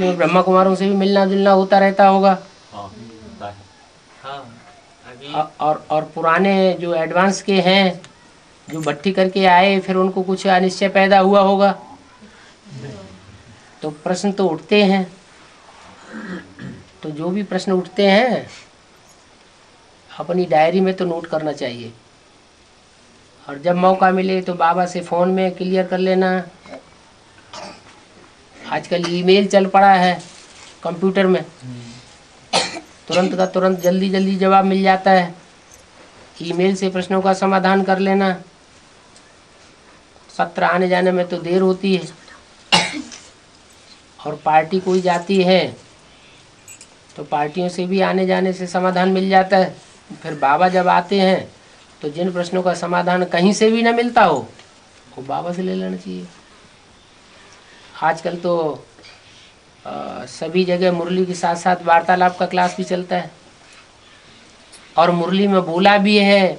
भट्टी में ब्रह्मा कुमारों से भी मिलना जुलना होता रहता होगा। और पुराने जो एडवांस के हैं जो भट्टी करके आए फिर उनको कुछ अनिश्चय पैदा हुआ होगा, तो प्रश्न तो उठते हैं। तो जो भी प्रश्न उठते हैं अपनी डायरी में तो नोट करना चाहिए, और जब मौका मिले तो बाबा से फ़ोन में क्लियर कर लेना। आजकल ईमेल चल पड़ा है कंप्यूटर में, तुरंत का तुरंत जल्दी जल्दी जवाब मिल जाता है। ईमेल से प्रश्नों का समाधान कर लेना। सत्र आने जाने में तो देर होती है, और पार्टी कोई जाती है तो पार्टियों से भी आने जाने से समाधान मिल जाता है। फिर बाबा जब आते हैं तो जिन प्रश्नों का समाधान कहीं से भी ना मिलता हो वो बाबा से ले लेना चाहिए। आजकल तो सभी जगह मुरली के साथ साथ वार्तालाप का क्लास भी चलता है, और मुरली में बोला भी है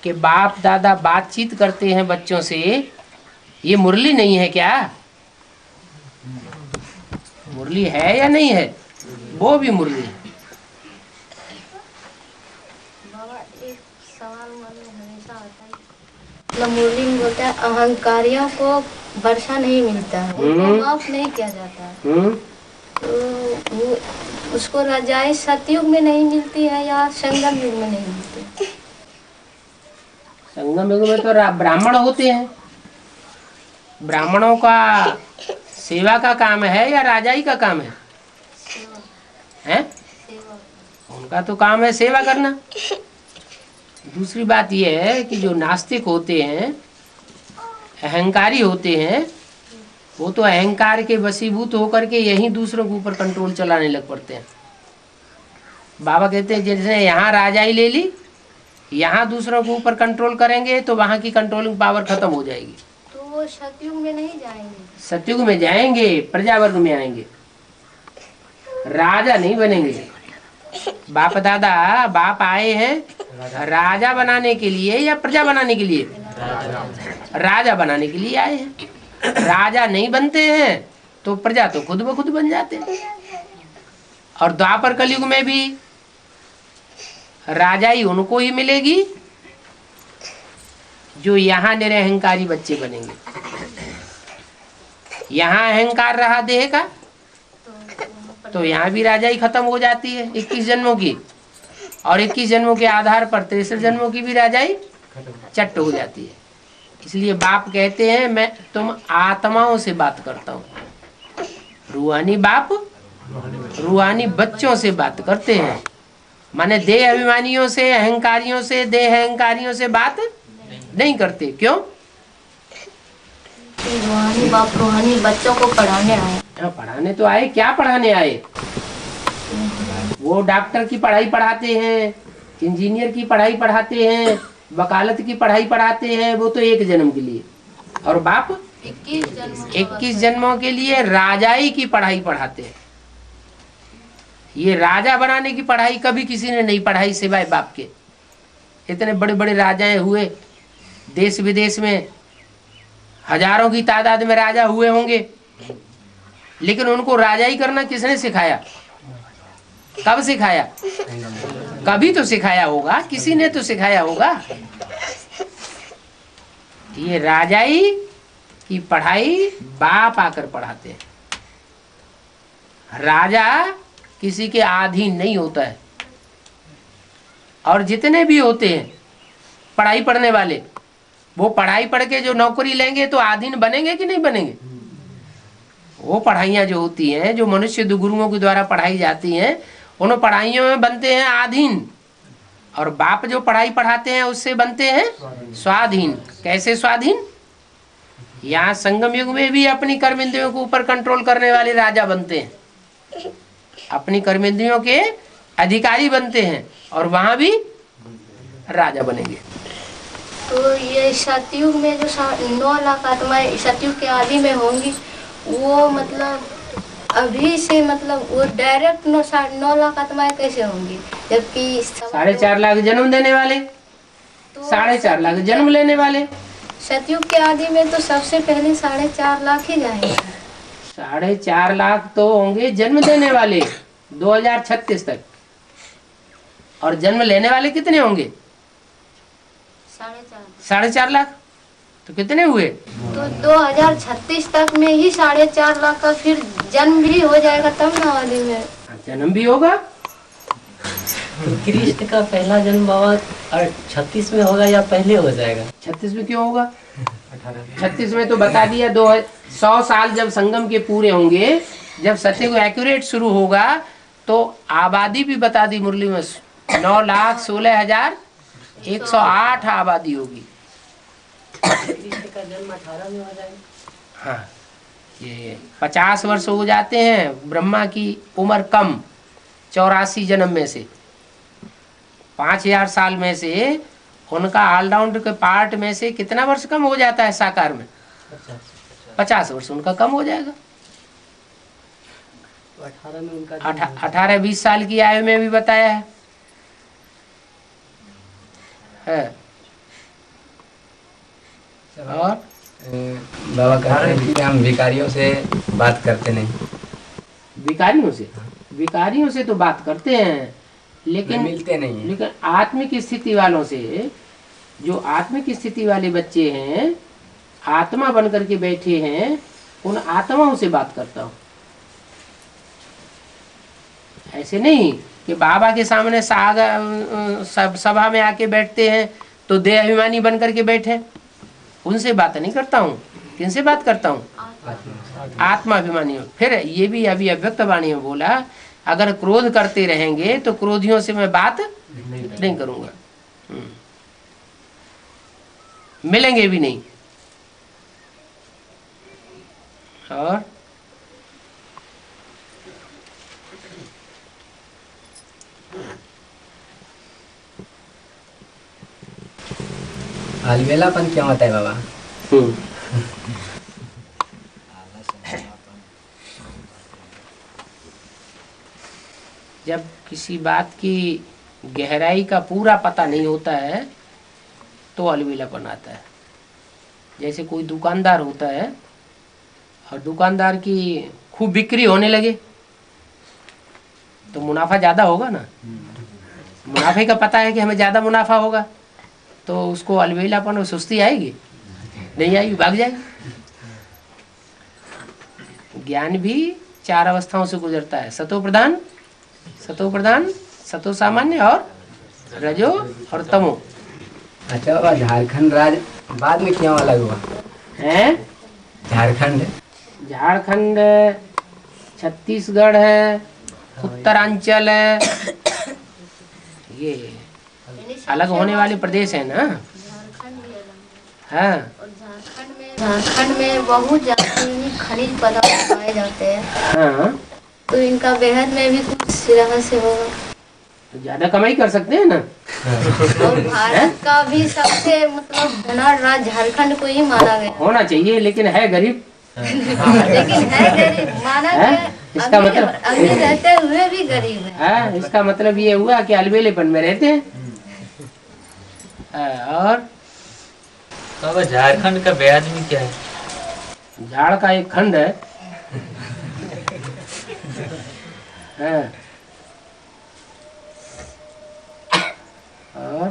कि बाप दादा बातचीत करते हैं बच्चों से। ये मुरली नहीं है क्या? मुरली है या नहीं है? वो भी मुरली है। बाबा एक सवाल मन में हमेशा आता है, मतलब मुरली में बोलता है अहंकारियों को वर्षा नहीं मिलता है, उनको माफ नहीं किया जाता है। तो वो उसको रजाई सतयुग में नहीं मिलती है या संगम युग में नहीं मिलती? संगम युग में तो ब्राह्मण होते हैं। ब्राह्मणों का सेवा का काम है या राजाई का काम है? हैं? उनका तो काम है सेवा करना। दूसरी बात यह है कि जो नास्तिक होते हैं, अहंकारी होते हैं, वो तो अहंकार के वशीभूत होकर के यहीं दूसरों के ऊपर कंट्रोल चलाने लग पड़ते हैं। बाबा कहते हैं जैसे यहाँ राजाई ले ली, यहाँ दूसरों के ऊपर कंट्रोल करेंगे तो वहाँ की कंट्रोलिंग पावर खत्म हो जाएगी। तो वो सतयुग में नहीं जाएंगे? सतयुग में जाएंगे, प्रजावर्ग में आएंगे, राजा नहीं बनेंगे। बाप दादा बाप आए हैं राजा बनाने के लिए या प्रजा बनाने के लिए? राजा बनाने के लिए आए हैं। राजा नहीं बनते हैं तो प्रजा तो खुद ब खुद बन जाते हैं। और द्वापर कलयुग में भी राजाई उनको ही मिलेगी जो यहाँ निरअहंकारी बच्चे बनेंगे। यहाँ अहंकार रहा देह का तो यहाँ भी राजाई खत्म हो जाती है 21 जन्मों की, और 21 जन्मों के आधार पर 63 जन्मों की भी राजाई चट्ट हो जाती है। इसलिए बाप कहते हैं मैं तुम आत्माओं से बात करता हूँ। रूहानी बाप रूहानी बच्चों से बात करते हैं, माने देह अभिमानियों से, अहंकारियों से, देह अहंकारियों से बात नहीं करते। क्यों? रूहानी बाप रूहानी बच्चों को पढ़ाने आए। पढ़ाने तो आए। क्या पढ़ाने आए? वो डॉक्टर की पढ़ाई पढ़ाते हैं, इंजीनियर की पढ़ाई पढ़ाते हैं, वकालत की पढ़ाई पढ़ाते हैं, वो तो एक जन्म के लिए। और बाप 21 जन्मों के लिए राजाई की पढ़ाई पढ़ाते हैं। ये राजा बनाने की पढ़ाई कभी किसी ने नहीं पढ़ाई सिवाय बाप के। इतने बड़े बड़े राजाएं हुए, देश विदेश में हजारों की तादाद में राजा हुए होंगे, लेकिन उनको राजाई करना किसने सिखाया? कब सिखाया? कभी तो सिखाया होगा, किसी ने तो सिखाया होगा। ये राजाई की पढ़ाई बाप आकर पढ़ाते हैं। राजा किसी के अधीन नहीं होता है, और जितने भी होते हैं पढ़ाई पढ़ने वाले, वो पढ़ाई पढ़ के जो नौकरी लेंगे तो अधीन बनेंगे कि नहीं बनेंगे? वो पढ़ाइयाँ जो होती हैं, जो मनुष्य गुरुओं के द्वारा पढ़ाई जाती हैं, उन पढ़ाइयों में बनते हैं अधीन, और बाप जो पढ़ाई पढ़ाते हैं उससे बनते हैं स्वाधीन। कैसे स्वाधीन? यहाँ संगम युग में भी अपनी कर्मेंद्रियों के ऊपर कंट्रोल करने वाले राजा बनते हैं, अपनी कर्मेंद्रियों के अधिकारी बनते हैं, और वहाँ भी राजा बनेंगे। तो ये सतयुग में जो 9 लाख आत्माएं सतयुग के आदि में होंगी, वो मतलब अभी से मतलब वो डायरेक्ट 9 लाख आत्माएं कैसे होंगी? जबकि 4.5 लाख जन्म देने वाले, तो 4.5 लाख जन्म लेने वाले। सतयुग के आदि में तो सबसे पहले 4.5 लाख ही जाएंगे। 4.5 लाख तो होंगे जन्म देने वाले 2036 तक, और जन्म लेने वाले कितने होंगे? 4.5 लाख। तो कितने हुए? तो 2036 तक में ही 4.5 लाख का फिर जन्म भी हो जाएगा तब ना वाली में जन्म भी होगा। तो कृष्ण का पहला जन्म बाबा 36 में होगा या पहले हो जाएगा? 36 में क्यों होगा? 36 में तो बता दिया 100 साल जब संगम के पूरे होंगे, जब सत्य को एक्यूरेट शुरू होगा, तो आबादी भी बता दी मुरली में 9,16,108 आबादी होगी। कृष्ण का जन्म 18 में हो जाएगा। हाँ, ये 50 वर्ष हो जाते हैं। ब्रह्मा की उम्र कम 84 जन्म में से, 5000 साल में से उनका ऑलराउंड के पार्ट में से कितना वर्ष कम हो जाता है साकार में? 50 वर्ष उनका कम हो जाएगा। 18 में उनका 18-20 साल की आयु में भी बताया है। और बाबा कहते हैं कि हम भिखारियों से बात करते नहीं। विकारियों से तो बात करते हैं, लेकिन मिलते नहीं हैं। लेकिन आत्मिक स्थिति वालों से, जो आत्मिक स्थिति वाले बच्चे हैं, आत्मा बन करके बैठे हैं, उन आत्माओं से बात करता हूँ। ऐसे नहीं कि बाबा के सामने सभा में आके बैठते हैं तो देह अभिमानी बन करके बैठे, उनसे बात नहीं करता हूँ। किनसे बात करता हूँ? आत्मा अभिमानी। फिर ये भी अभी अव्यक्त वाणी में बोला, अगर क्रोध करते रहेंगे तो क्रोधियों से मैं बात नहीं करूंगा, मिलेंगे भी नहीं। और अलबेलापन क्या होता है बाबा? जब किसी बात की गहराई का पूरा पता नहीं होता है तो अलबेलापन आता है। जैसे कोई दुकानदार होता है और दुकानदार की खूब बिक्री होने लगे तो मुनाफा ज़्यादा होगा ना। मुनाफे का पता है कि हमें ज़्यादा मुनाफा होगा, तो उसको अलबेलापन और सुस्ती आएगी? नहीं आएगी, भाग जाएगी। ज्ञान भी 4 अवस्थाओं से गुजरता है, सतो प्रधान, सतो सामान्य और रजो और तमो। अच्छा बाबा, झारखंड राज्य बाद में क्यों अलग हुआ है? झारखंड छत्तीसगढ़ है, उत्तरांचल है, ये अलग होने वाले प्रदेश है ना। हाँ, और झारखंड में बहुत ज्यादा खनिज पदार्थ पाए जाते हैं। हाँ, तो इनका बेहद में भी कुछ रहस्य होगा, तो ज्यादा कमाई कर सकते हैं ना। और भारत का भी सबसे मतलब धनाढ़ राज्य झारखंड को ही माना गया। होना चाहिए, लेकिन है गरीब। लेकिन है गरीब माना गया। इसका मतलब अभी रहते हुए भी गरीब है। इसका मतलब ये हुआ कि अलबेलेपन में रहते हैं। और बाबा झारखंड का ब्याज में क्या है? झाड़ का एक खंड है। और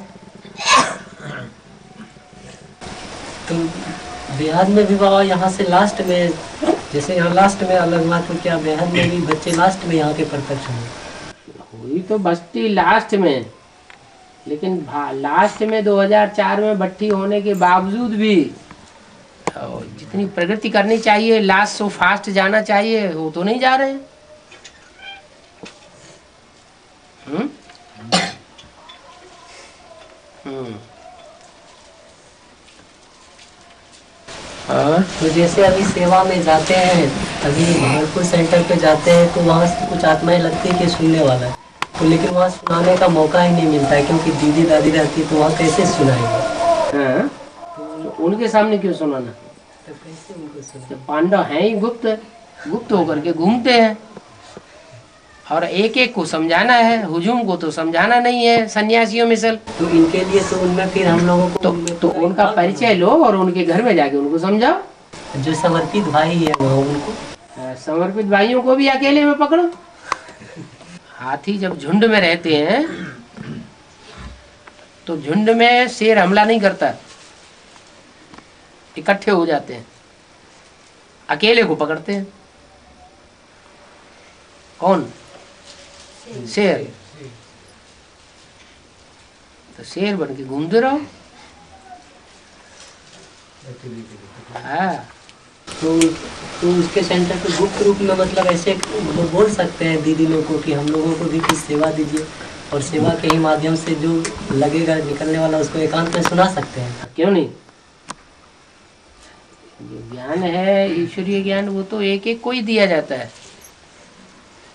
तो बेहद में भी बाबा यहाँ से लास्ट में, जैसे यहाँ लास्ट में अलग हुआ, तो क्या बेहद में भी बच्चे लास्ट में यहाँ के प्रत्यक्ष हुए? हुई तो बस्ती लास्ट में, लेकिन लास्ट में 2004 में भट्टी होने के बावजूद भी जितनी प्रगति करनी चाहिए, लास्ट सो फास्ट जाना चाहिए, वो तो नहीं जा रहे हैं। तो जैसे अभी सेवा में जाते हैं, अभी भरतपुर सेंटर पे जाते हैं, तो वहाँ से कुछ आत्माएं लगती है कि सुनने वाला है, तो लेकिन वहाँ सुनाने का मौका ही नहीं मिलता है, क्योंकि दीदी दादी रहती है, तो वहाँ कैसे सुनाएंगे? तो उनके सामने क्यों सुनाना? तो कैसे उनको सुना? पांडव हैं ही गुप्त होकर के घूमते हैं, और एक एक को समझाना है, हुजूम को तो समझाना नहीं है सन्यासियों मिसल। तो इनके लिए तो उनमें फिर हम लोगों को तो उनका परिचय लो और उनके घर में जाके उनको समझाओ। जो समर्पित भाई है वो उनको समर्पित भाइयों को भी अकेले में पकड़ो। हाथी जब झुंड में रहते हैं तो झुंड में शेर हमला नहीं करता, इकट्ठे हो जाते हैं, अकेले को पकड़ते हैं। कौन? शेर। तो शेर बन के घूमते रहो। हाँ, तो उसके सेंटर पे गुप्त रूप में मतलब ऐसे वो बोल सकते हैं दीदी लोगों को कि हम लोगों को भी कुछ सेवा दीजिए, और सेवा के ही माध्यम से जो लगेगा निकलने वाला उसको एकांत में सुना सकते हैं। क्यों नहीं? जो ज्ञान है ईश्वरीय ज्ञान, वो तो एक एक को ही दिया जाता है।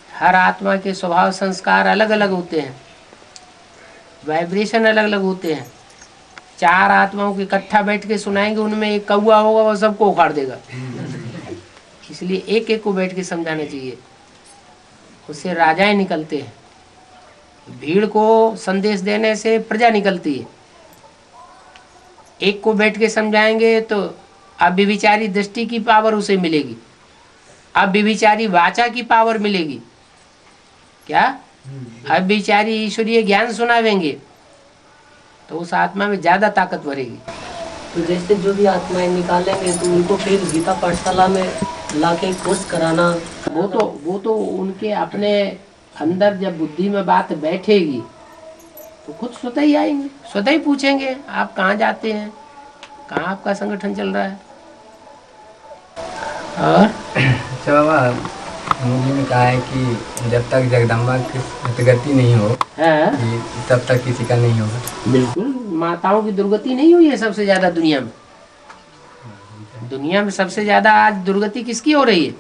हर आत्मा के स्वभाव संस्कार अलग अलग होते हैं, वाइब्रेशन अलग अलग होते हैं। चार आत्माओं के इकट्ठा बैठ के सुनाएंगे, उनमें एक कौआ होगा, वो सबको उखाड़ देगा। इसलिए एक एक को बैठ के समझाना चाहिए, उससे राजाएं निकलते हैं। भीड़ को संदेश देने से प्रजा निकलती है। एक को बैठ के समझाएंगे तो अब विचारी दृष्टि की पावर उसे मिलेगी, अब विचारी वाचा की पावर मिलेगी। क्या? अब विचारी ईश्वरीय ज्ञान सुनावेंगे तो उस आत्मा में ज्यादा ताकत भरेगी। तो जैसे जो भी आत्माएं निकालेंगे तो उनको फिर गीता पाठशाला में लाके कोर्स कराना, वो तो उनके अपने अंदर जब बुद्धि में बात बैठेगी तो खुद स्वतः ही आएंगे, स्वतः ही पूछेंगे आप कहाँ जाते हैं, कहाँ आपका संगठन चल रहा है। और अच्छा बाबा, मुझे में कहा है कि जब तक जगदम्बा की सतगति नहीं हो है, तब तक किसी का नहीं होगा। बिल्कुल, माताओं की दुर्गति नहीं हुई है सबसे ज्यादा दुनिया में। दुनिया में सबसे ज्यादा आज दुर्गति किसकी हो रही है?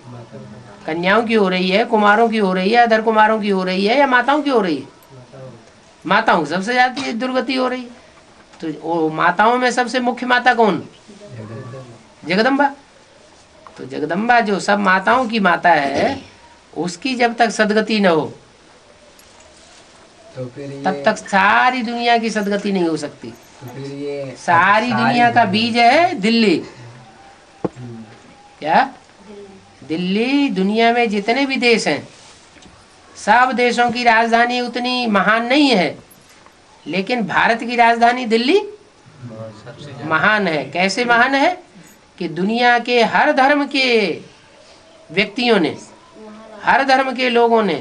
कन्याओं की हो रही है, कुमारों की हो रही है, अधर कुमारों की हो रही है, या माताओं की हो रही है? माताओं की सबसे ज्यादा दुर्गति हो रही है। तो वो माताओं में सबसे मुख्य माता कौन? जगदम्बा। तो जगदम्बा जो सब माताओं की माता है, उसकी जब तक सदगति न हो तो फिर तब तक सारी दुनिया की सदगति नहीं हो सकती। तो फिर ये सारी दुनिया का बीज है दिल्ली। क्या? दिल्ली। दुनिया में जितने भी देश हैं, सब देशों की राजधानी उतनी महान नहीं है, लेकिन भारत की राजधानी दिल्ली महान है। कैसे महान है? कि दुनिया के हर धर्म के व्यक्तियों ने, हर धर्म के लोगों ने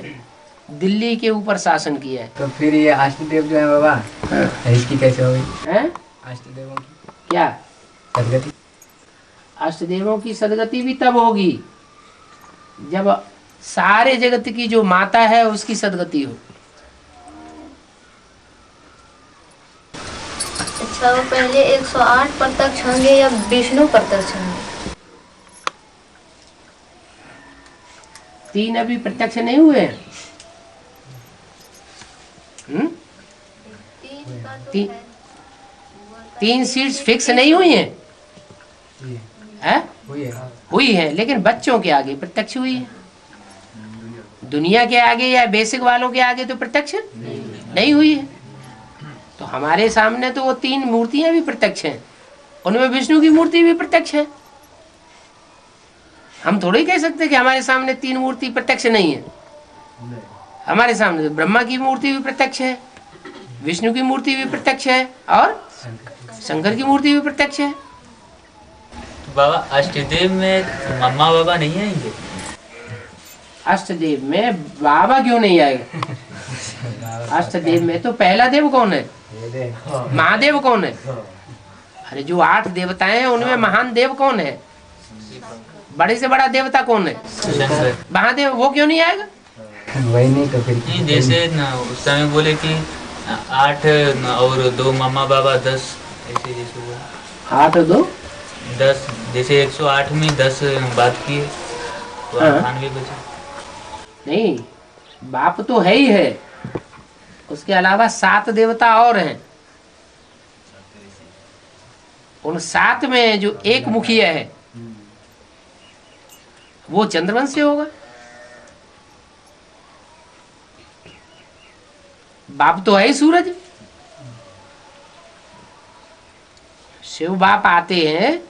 दिल्ली के ऊपर शासन किया है। तो फिर ये अष्टदेव जो है बाबा, इसकी कैसे होगी? हैं? अष्टदेवों की क्या? सदगति? अष्टदेवों की सदगति भी तब होगी जब सारे जगत की जो माता है उसकी सदगति हो। अच्छा, वो पहले 108 प्रत्यक्ष होंगे या विष्णु प्रत्यक्ष होंगे? 3 अभी प्रत्यक्ष नहीं हुए हैं। ती, 3 सीट्स फिक्स नहीं हुई हैं, है? हुई है, लेकिन बच्चों के आगे प्रत्यक्ष हुई है। दुनिया के आगे या बेसिक वालों के आगे तो प्रत्यक्ष नहीं हुई है। तो हमारे सामने तो वो 3 मूर्तियां भी प्रत्यक्ष हैं, उनमें विष्णु की मूर्ति भी प्रत्यक्ष है। हम थोड़ी कह सकते कि हमारे सामने 3 मूर्ति प्रत्यक्ष नहीं है। हमारे सामने तो ब्रह्मा की मूर्ति भी प्रत्यक्ष है, विष्णु की मूर्ति भी प्रत्यक्ष है, और शंकर की मूर्ति भी प्रत्यक्ष है। तो बाबा अष्टदेव में मम्मा बाबा नहीं आएंगे? अष्टदेव में बाबा क्यों नहीं आएगा? अष्टदेव में तो पहला देव कौन है? महादेव कौन है? अरे जो 8 देवताएं हैं उनमें महान देव कौन है? बड़े से बड़ा देवता कौन है? महादेव। वो क्यों नहीं आएगा? वही नहीं तो फिर नहीं, जैसे न उस समय बोले कि 8 और 2 मम्मा बाबा 10, ऐसे जैसे बोले 8 और 2 10, जैसे 108 में 10 बात की तो हाँ। 98 बचे। नहीं, बाप तो है ही है, उसके अलावा 7 देवता और हैं। उन 7 में जो एक मुखिया है वो चंद्रवंश से होगा। बाप तो है ही सूरज। शिव बाप आते हैं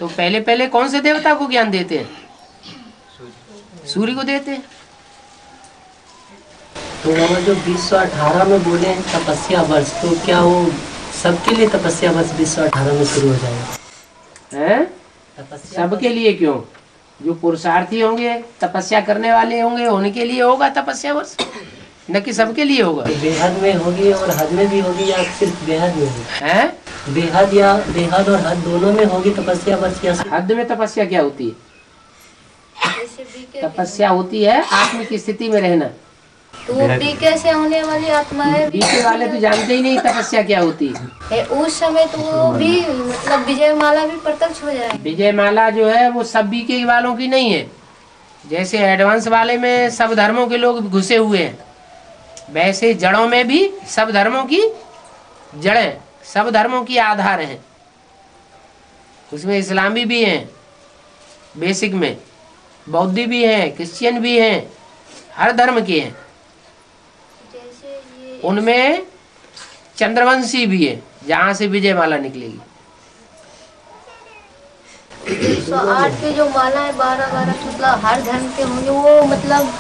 तो पहले पहले कौन से देवता को ज्ञान देते हैं? सूर्य को देते हैं। तो बाबा जो 2018 में बोले हैं तपस्या वर्ष, तो क्या वो सबके लिए तपस्या वर्ष 2018 में शुरू हो जाएगा? हैं? तपस्या सबके लिए क्यों? जो पुरुषार्थी होंगे, तपस्या करने वाले होंगे, उनके लिए होगा तपस्या वर्ष, न कि सबके लिए होगा। बेहद में होगी और हद में भी होगी या सिर्फ बेहद में होगी? हैं? बेहद या बेहद और हद दोनों में होगी तपस्या वर्ष या सिर्फ? हद में तपस्या क्या होती है? जैसे बीके तपस्या होती है आत्म की स्थिति में रहना। तो वो बीके से होने वाली आत्माएं बीते वाले तो जानते ही नहीं तपस्या क्या होती है। उस समय तो वो भी मतलब विजय माला भी प्रत्यक्ष हो जाएगी। विजय माला जो है वो सब बीके वालों की नहीं है। जैसे एडवांस वाले में सब धर्मों के लोग घुसे हुए हैं, वैसे जड़ों में भी सब धर्मों की जड़ें, सब धर्मों की आधार हैं। उसमें इस्लामी भी हैं, बेसिक में बौद्धी भी हैं, क्रिश्चियन भी हैं, हर धर्म के हैं। जैसे ये उनमें चंद्रवंशी भी है, जहाँ से विजय माला निकलेगी। 108 के जो माला है 12 मतलब हर धर्म के होंगे, वो मतलब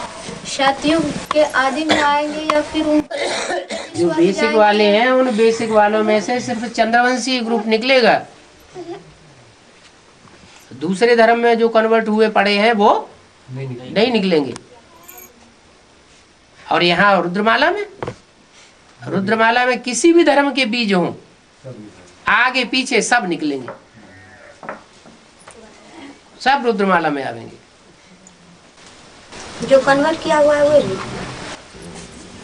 सतयुग के आदि में आएंगे या फिर उन जो बेसिक वाले हैं उन बेसिक वालों में से सिर्फ चंद्रवंशी ग्रुप निकलेगा। दूसरे धर्म में जो कन्वर्ट हुए पड़े हैं वो नहीं निकलेंगे। और यहाँ रुद्रमाला में किसी भी धर्म के बीज हों, आगे पीछे सब निकलेंगे, सब रुद्रमाला में आवेंगे। जो कन्वर्ट किया हुआ है वो भी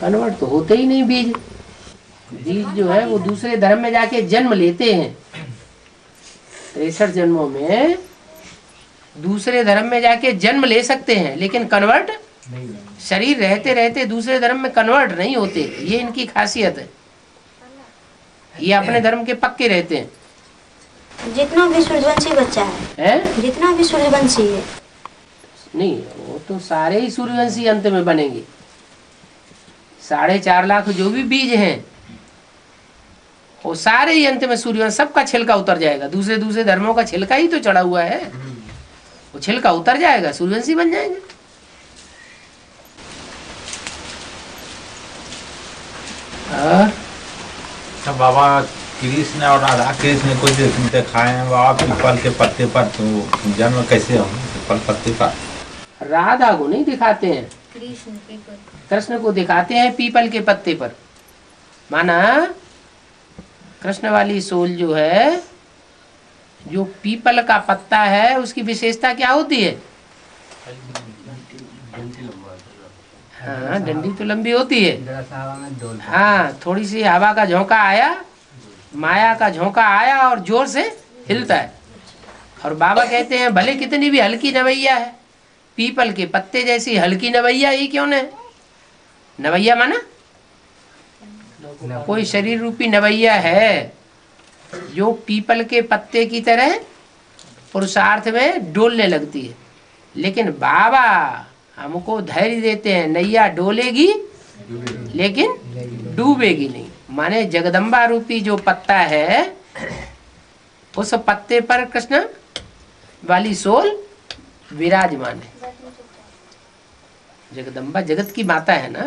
कन्वर्ट तो होते ही नहीं। बीज जो है वो दूसरे धर्म में जाके जन्म लेते हैं। 63 जन्मों में दूसरे धर्म में जाके जन्म ले सकते हैं, लेकिन कन्वर्ट शरीर रहते रहते दूसरे धर्म में कन्वर्ट नहीं होते। ये इनकी खासियत है। ये अपने धर्म के पक्के रहते हैं। जितना भी सूर्यवंशी बच्चा है, जितना भी सूर्यवंशी है, नहीं वो तो सारे ही सूर्यवंशी अंत में बनेंगे। 4.5 लाख जो भी बीज हैं वो सारे ही अंत में सूर्यवंश, सबका छिलका उतर जाएगा। दूसरे धर्मों का छिलका ही तो चढ़ा हुआ है, वो छिलका उतर जाएगा, सूर्यवंशी बन जाएंगे। तो बाबा कृष्ण और राधा कृष्ण को जो दिखाए हैं बाबा पीपल के पत्ते पर, तो जन्म कैसे होंगे पीपल पत्ते पर? राधा को नहीं दिखाते हैं, कृष्ण कृष्ण को दिखाते हैं पीपल के पत्ते पर। माना कृष्ण वाली सोल जो है, जो पीपल का पत्ता है, उसकी विशेषता क्या होती है? हाँ, डंडी तो लंबी होती है। हाँ, थोड़ी सी हवा का झोंका आया, माया का झोंका आया और जोर से हिलता है। और बाबा कहते हैं भले कितनी भी हल्की नवैया है, पीपल के पत्ते जैसी हल्की नवैया ही क्यों न है। नवैया माना कोई शरीर रूपी नवैया है जो पीपल के पत्ते की तरह पुरुषार्थ में डोलने लगती है। लेकिन बाबा हमको धैर्य देते हैं, नैया डोलेगी लेकिन डूबेगी नहीं। माने जगदम्बा रूपी जो पत्ता है, उस पत्ते पर कृष्ण वाली सोल विराजमान है। जगदम्बा जगत की माता है ना,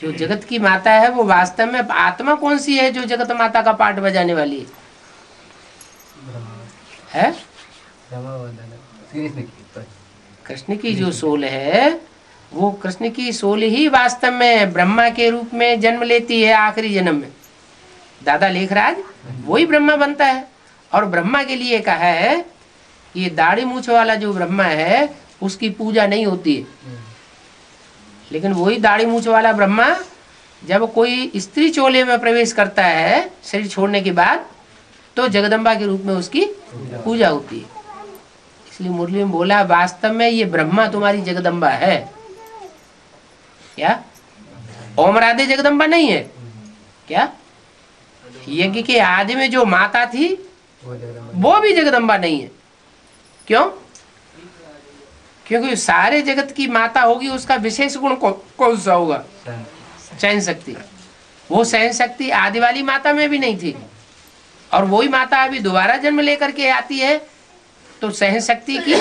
जो जगत की माता है वो वास्तव में आत्मा कौन सी है जो जगत माता का पाठ बजाने वाली है? कृष्ण की जो सोल है, वो कृष्ण की सोल ही वास्तव में ब्रह्मा के रूप में जन्म लेती है आखिरी जन्म में। दादा लेखराज वही ब्रह्मा बनता है। और ब्रह्मा के लिए कहा है ये दाढ़ी मूछ वाला जो ब्रह्मा है उसकी पूजा नहीं होती है, लेकिन वही दाढ़ी मूछ वाला ब्रह्मा जब कोई स्त्री चोले में प्रवेश करता है शरीर छोड़ने के बाद, तो जगदम्बा के रूप में उसकी पूजा होती है। इसलिए मुरली में बोला वास्तव में ये ब्रह्मा तुम्हारी जगदम्बा है। क्या ओम राधे जगदम्बा नहीं है क्या? यज्ञ के आदि में जो माता थी वो भी जगदम्बा नहीं है। क्यों? क्योंकि सारे जगत की माता होगी, उसका विशेष गुण कौन सा होगा? सहन शक्ति। वो सहन शक्ति आदि वाली माता में भी नहीं थी, और वही माता अभी दोबारा जन्म लेकर के आती है, तो सहन शक्ति की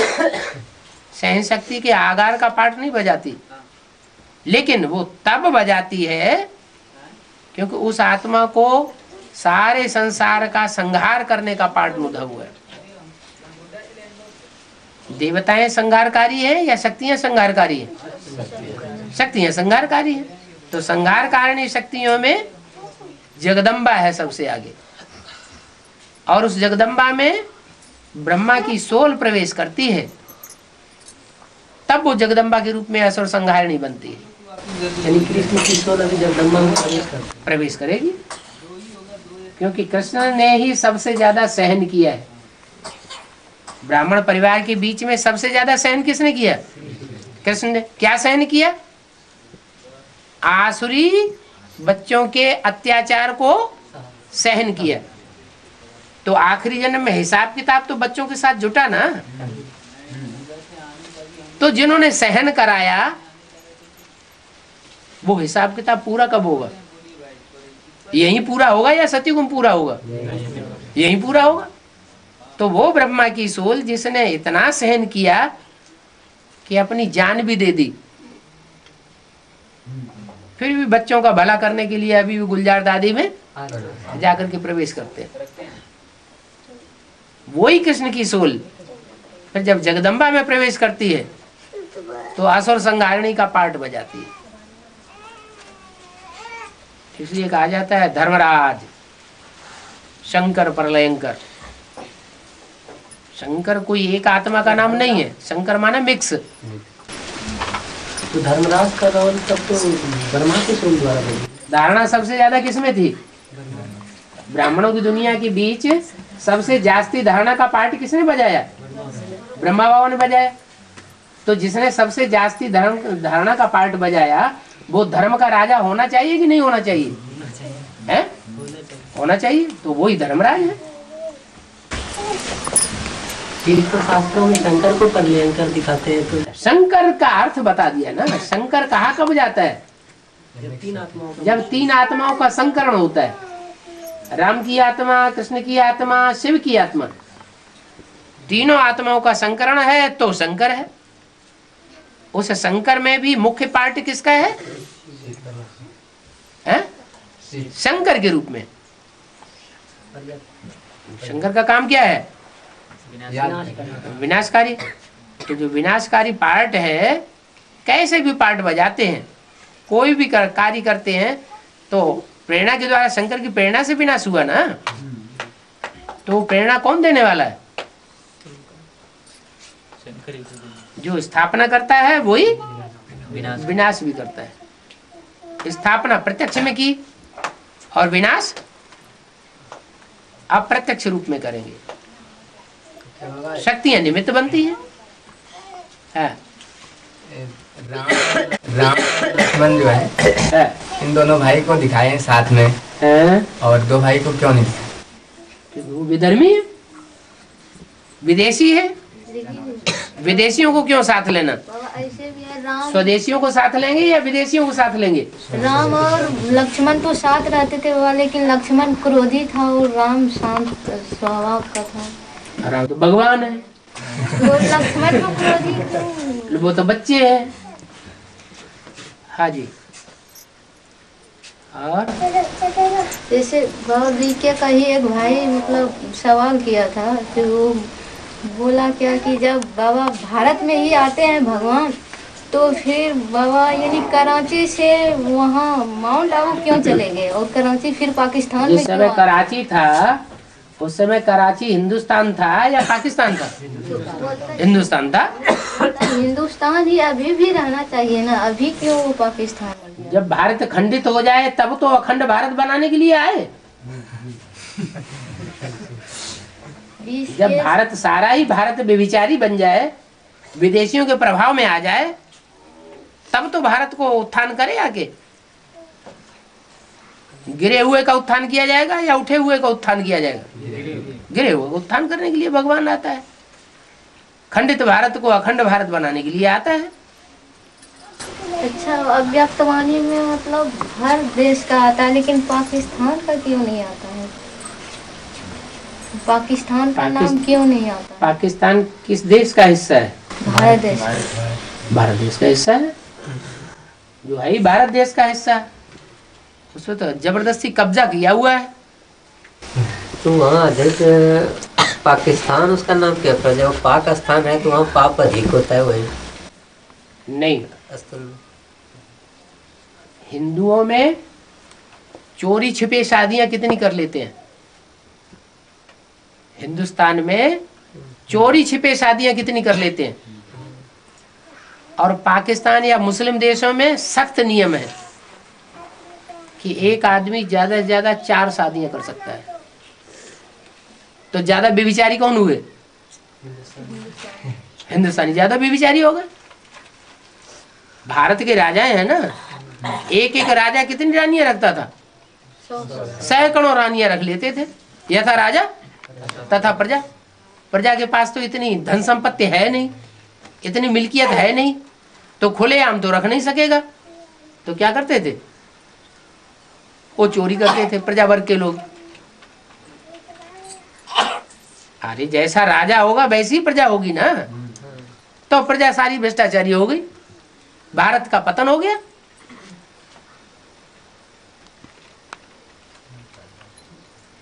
सहन शक्ति के आगार का पार्ट नहीं बजाती, लेकिन वो तब बजाती है क्योंकि उस आत्मा को सारे संसार का संहार करने का पार्ट मुद्दा हुआ है। देवताएं संहारकारी है या शक्तियां संहारकारी है? शक्तियां संहारकारी है। तो संहारकारिणी शक्तियों में जगदम्बा है सबसे आगे, और उस जगदम्बा में ब्रह्मा की सोल प्रवेश करती है, तब वो जगदम्बा के रूप में असुर संहारिणी बनती है। यानी कृष्ण की सोल अभी जगदम्बा में प्रवेश करेगी, क्योंकि कृष्ण ने ही सबसे ज्यादा सहन किया है। ब्राह्मण परिवार के बीच में सबसे ज्यादा सहन किसने किया? कृष्ण ने। क्या सहन किया? आसुरी बच्चों के अत्याचार को सहन किया। तो आखिरी जन्म में हिसाब किताब तो बच्चों के साथ जुटा ना। तो जिन्होंने सहन कराया वो हिसाब किताब पूरा कब होगा? यही पूरा होगा या सतयुग में पूरा होगा? यही पूरा होगा। तो वो ब्रह्मा की सोल जिसने इतना सहन किया कि अपनी जान भी दे दी, फिर भी बच्चों का भला करने के लिए अभी भी गुलजार दादी में जाकर के प्रवेश करते हैं। वही कृष्ण की सोल फिर जब जगदम्बा में प्रवेश करती है तो असुर संहारिणी का पार्ट बजाती है। इसलिए कहा जाता है धर्मराज शंकर प्रलयंकर। शंकर कोई एक आत्मा का नाम नहीं है, शंकर माना मिक्स। तो धर्मराज का रोल तब तो ब्रह्मा की सोल द्वारा बनी। धारणा सबसे ज्यादा किसमें थी? ब्राह्मणों की दुनिया के बीच सबसे जास्ती धारणा का पार्ट किसने बजाया? ब्रह्मा बाबा ने बजाया। तो जिसने सबसे जास्ती धारणा का पार्ट बजाया वो धर्म का राजा होना चाहिए कि नहीं होना चाहिए? है? होना चाहिए। तो वही धर्मराज है। फिर तो शास्त्रों में शंकर को प्रलयंकर दिखाते हैं। तो शंकर का अर्थ बता दिया ना। शंकर कहाँ कब जाता है? जब तीन आत्माओं का संकरण होता है। राम की आत्मा, कृष्ण की आत्मा, शिव की आत्मा, तीनों आत्माओं का संकरण है तो शंकर है। उस शंकर में भी मुख्य पार्ट किसका है? शंकर के रूप में। शंकर का काम क्या है? विनाशकारी। तो जो विनाशकारी पार्ट है, कैसे भी पार्ट बजाते हैं, कोई भी कार्य करते हैं तो प्रेरणा के द्वारा, शंकर की प्रेरणा से विनाश हुआ ना। तो प्रेरणा कौन देने वाला है? जो स्थापना करता है वही विनाश भी करता है। स्थापना प्रत्यक्ष में की और विनाश अप्रत्यक्ष रूप में करेंगे। शक्तियां निमित्त बनती हैं। राम लक्ष्मण जो है इन दोनों भाई को दिखाए हैं साथ में, और दो भाई को क्यों नहीं? वो विधर्मी है, विदेशी है। विदेशियों को क्यों साथ लेना? ऐसे भी है, राम स्वदेशियों को साथ लेंगे या विदेशियों को साथ लेंगे? राम और लक्ष्मण तो साथ रहते थे बाबा, लेकिन लक्ष्मण क्रोधी था और राम शांत स्वभाव का था। राम तो भगवान है, तो लक्ष्मण को क्रोधी क्यों? वो तो बच्चे हैं। हाँ जी। और जैसे भगवद्गीता का ही एक भाई मतलब सवाल किया था कि वो बोला क्या कि जब बाबा भारत में ही आते हैं भगवान, तो फिर बाबा यानी कराची से वहाँ माउंट आबू क्यों चले गए और कराची फिर पाकिस्तान में जिस समय कराची था उस समय कराची हिंदुस्तान था या पाकिस्तान था? हिंदुस्तान था। हिंदुस्तान ही अभी भी रहना चाहिए ना, अभी क्यों वो पाकिस्तान? जब भारत खंडित हो जाए तब तो अखंड भारत बनाने के लिए आए। जब भारत सारा ही भारत व्यभिचारी बन जाए, विदेशियों के प्रभाव में आ जाए, तब तो भारत को उत्थान करे आगे। गिरे हुए का उत्थान किया जाएगा या उठे हुए का उत्थान किया जाएगा? गिरे हुए का उत्थान करने के लिए भगवान आता है। खंडित भारत को अखंड भारत बनाने के लिए आता है। अच्छा, अव्यक्तवाणी में मतलब हर देश का आता है, लेकिन पाकिस्तान का क्यों नहीं आता है? पाकिस्तान का नाम क्यों नहीं आता? पाकिस्तान किस देश का हिस्सा है? भारत देश भारत देश का हिस्सा है, जो है ही भारत देश का हिस्सा है, उसमें तो जबरदस्ती कब्जा किया हुआ है। तो वहाँ जैसे पाकिस्तान उसका नाम क्या पड़ा, जब पाकिस्तान है तो वहाँ पाप अधिक होता है वही नहीं, असल में। हिंदुओं में चोरी छिपे शादियां कितनी कर लेते हैं? हिंदुस्तान में चोरी छिपे शादियां कितनी कर लेते हैं? और पाकिस्तान या मुस्लिम देशों में सख्त नियम है कि एक आदमी ज्यादा से ज्यादा 4 शादियां कर सकता है। तो ज्यादा बेविचारी कौन हुए? हिंदुस्तानी ज्यादा बेविचारी हो गए। भारत के राजा है ना, एक एक राजा कितनी रानियां रखता था? 100 रानियां रख लेते थे। यह था राजा तथा प्रजा। प्रजा के पास तो इतनी धन संपत्ति है नहीं, इतनी मिल्कियत है नहीं, तो खुलेआम तो रख नहीं सकेगा। तो क्या करते थे? वो चोरी करते थे प्रजा वर्ग के लोग। अरे जैसा राजा होगा वैसी प्रजा होगी ना, तो प्रजा सारी भ्रष्टाचारी हो गई, भारत का पतन हो गया।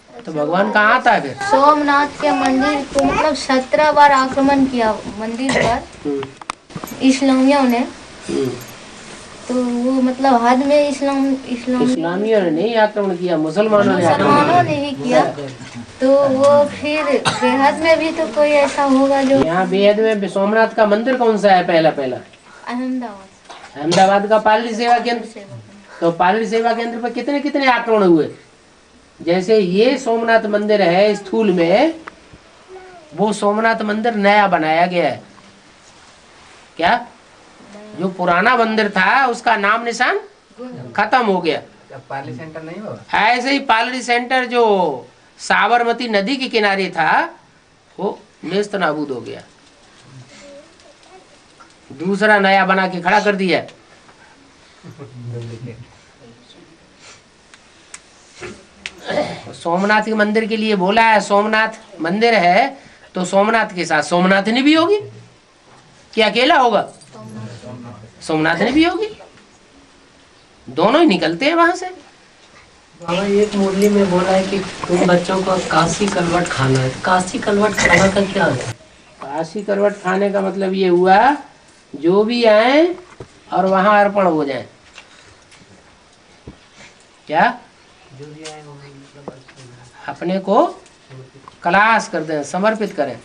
तो भगवान कहाँ आता है फिर? सोमनाथ के मंदिर को मतलब 17 बार आक्रमण किया मंदिर पर इस्लामियों ने। तो वो मतलब हद में इस्लामियों ने नहीं आक्रमण किया, मुसलमानों ने ही किया। तो वो फिर बेहद में भी तो कोई ऐसा होगा जो यहाँ बेहद में सोमनाथ का मंदिर कौन सा है? पहला अहमदाबाद का पालड़ी सेवा केंद्र। तो पालड़ी सेवा केंद्र पर कितने कितने आक्रमण हुए? जैसे ये सोमनाथ मंदिर है स्थूल में, वो सोमनाथ मंदिर नया बनाया गया है। क्या? जो पुराना मंदिर था उसका नाम निशान खत्म हो गया। पार्ली सेंटर नहीं होगा? ऐसे ही पालड़ी सेंटर जो साबरमती नदी के किनारे था वो नेस्त नाबूद हो गया, दूसरा नया बना के खड़ा कर दिया। सोमनाथ के मंदिर के लिए बोला है, सोमनाथ मंदिर है तो सोमनाथ के साथ सोमनाथनी भी होगी। क्या अकेला होगा? सोमनाथनी भी होगी, दोनों ही निकलते हैं वहां से। बाबा एक मुरली में बोला है कि तुम बच्चों को काशी कलवट खाना है। काशी कलवट खाना का क्या है? काशी करवट खाने का मतलब ये हुआ जो भी आए और वहां अर्पण हो जाए। क्या? जो भी आए वो मतलब अपने को कलाश कर दें, समर्पित करें।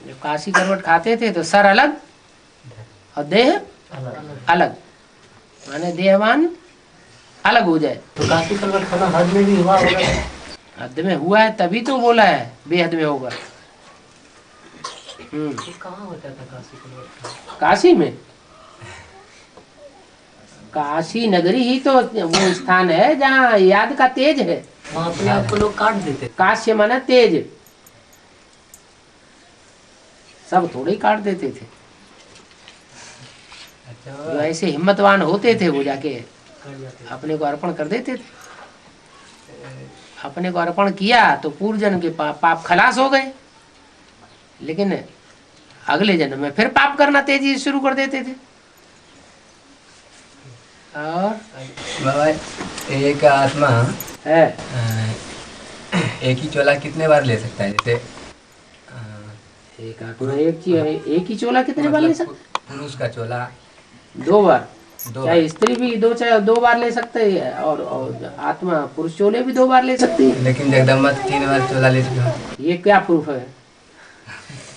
जब काशी करवट खाते थे तो सर अलग और देह अलग, माने देहवान अलग हो जाए। तो काशी कलवट खाना हद में भी हुआ होगा? हद में हुआ है तभी तो बोला है बेहद में होगा। तो कहाँ होता था काशी कलवट खाना? काशी में, काशी नगरी ही तो वो स्थान है जहाँ याद का तेज है। वहाँ अपने आप को लोग काट देते। काश्य माना तेज, सब थोड़े ही काट देते थे। जो ऐसे हिम्मतवान होते थे वो जाके अपने को अर्पण कर देते थे। अपने को अर्पण किया तो पूर्व जन्म के पाप खलास हो गए, लेकिन अगले जन्म में फिर पाप करना तेजी शुरू कर देते थे। और बाबा एक आत्मा है एक ही चोला कितने बार ले सकता है? जैसे एक आत्मा एक ही चोला कितने बार ले सकते? पुरुष का चोला 2 बार, दो चाहे स्त्री भी चाहे 2 बार ले सकते हैं, और आत्मा पुरुष चोले भी 2 बार ले सकती है। लेकिन जगदम्बा 3 बार चोला ले चुके हैं। ये क्या प्रूफ है?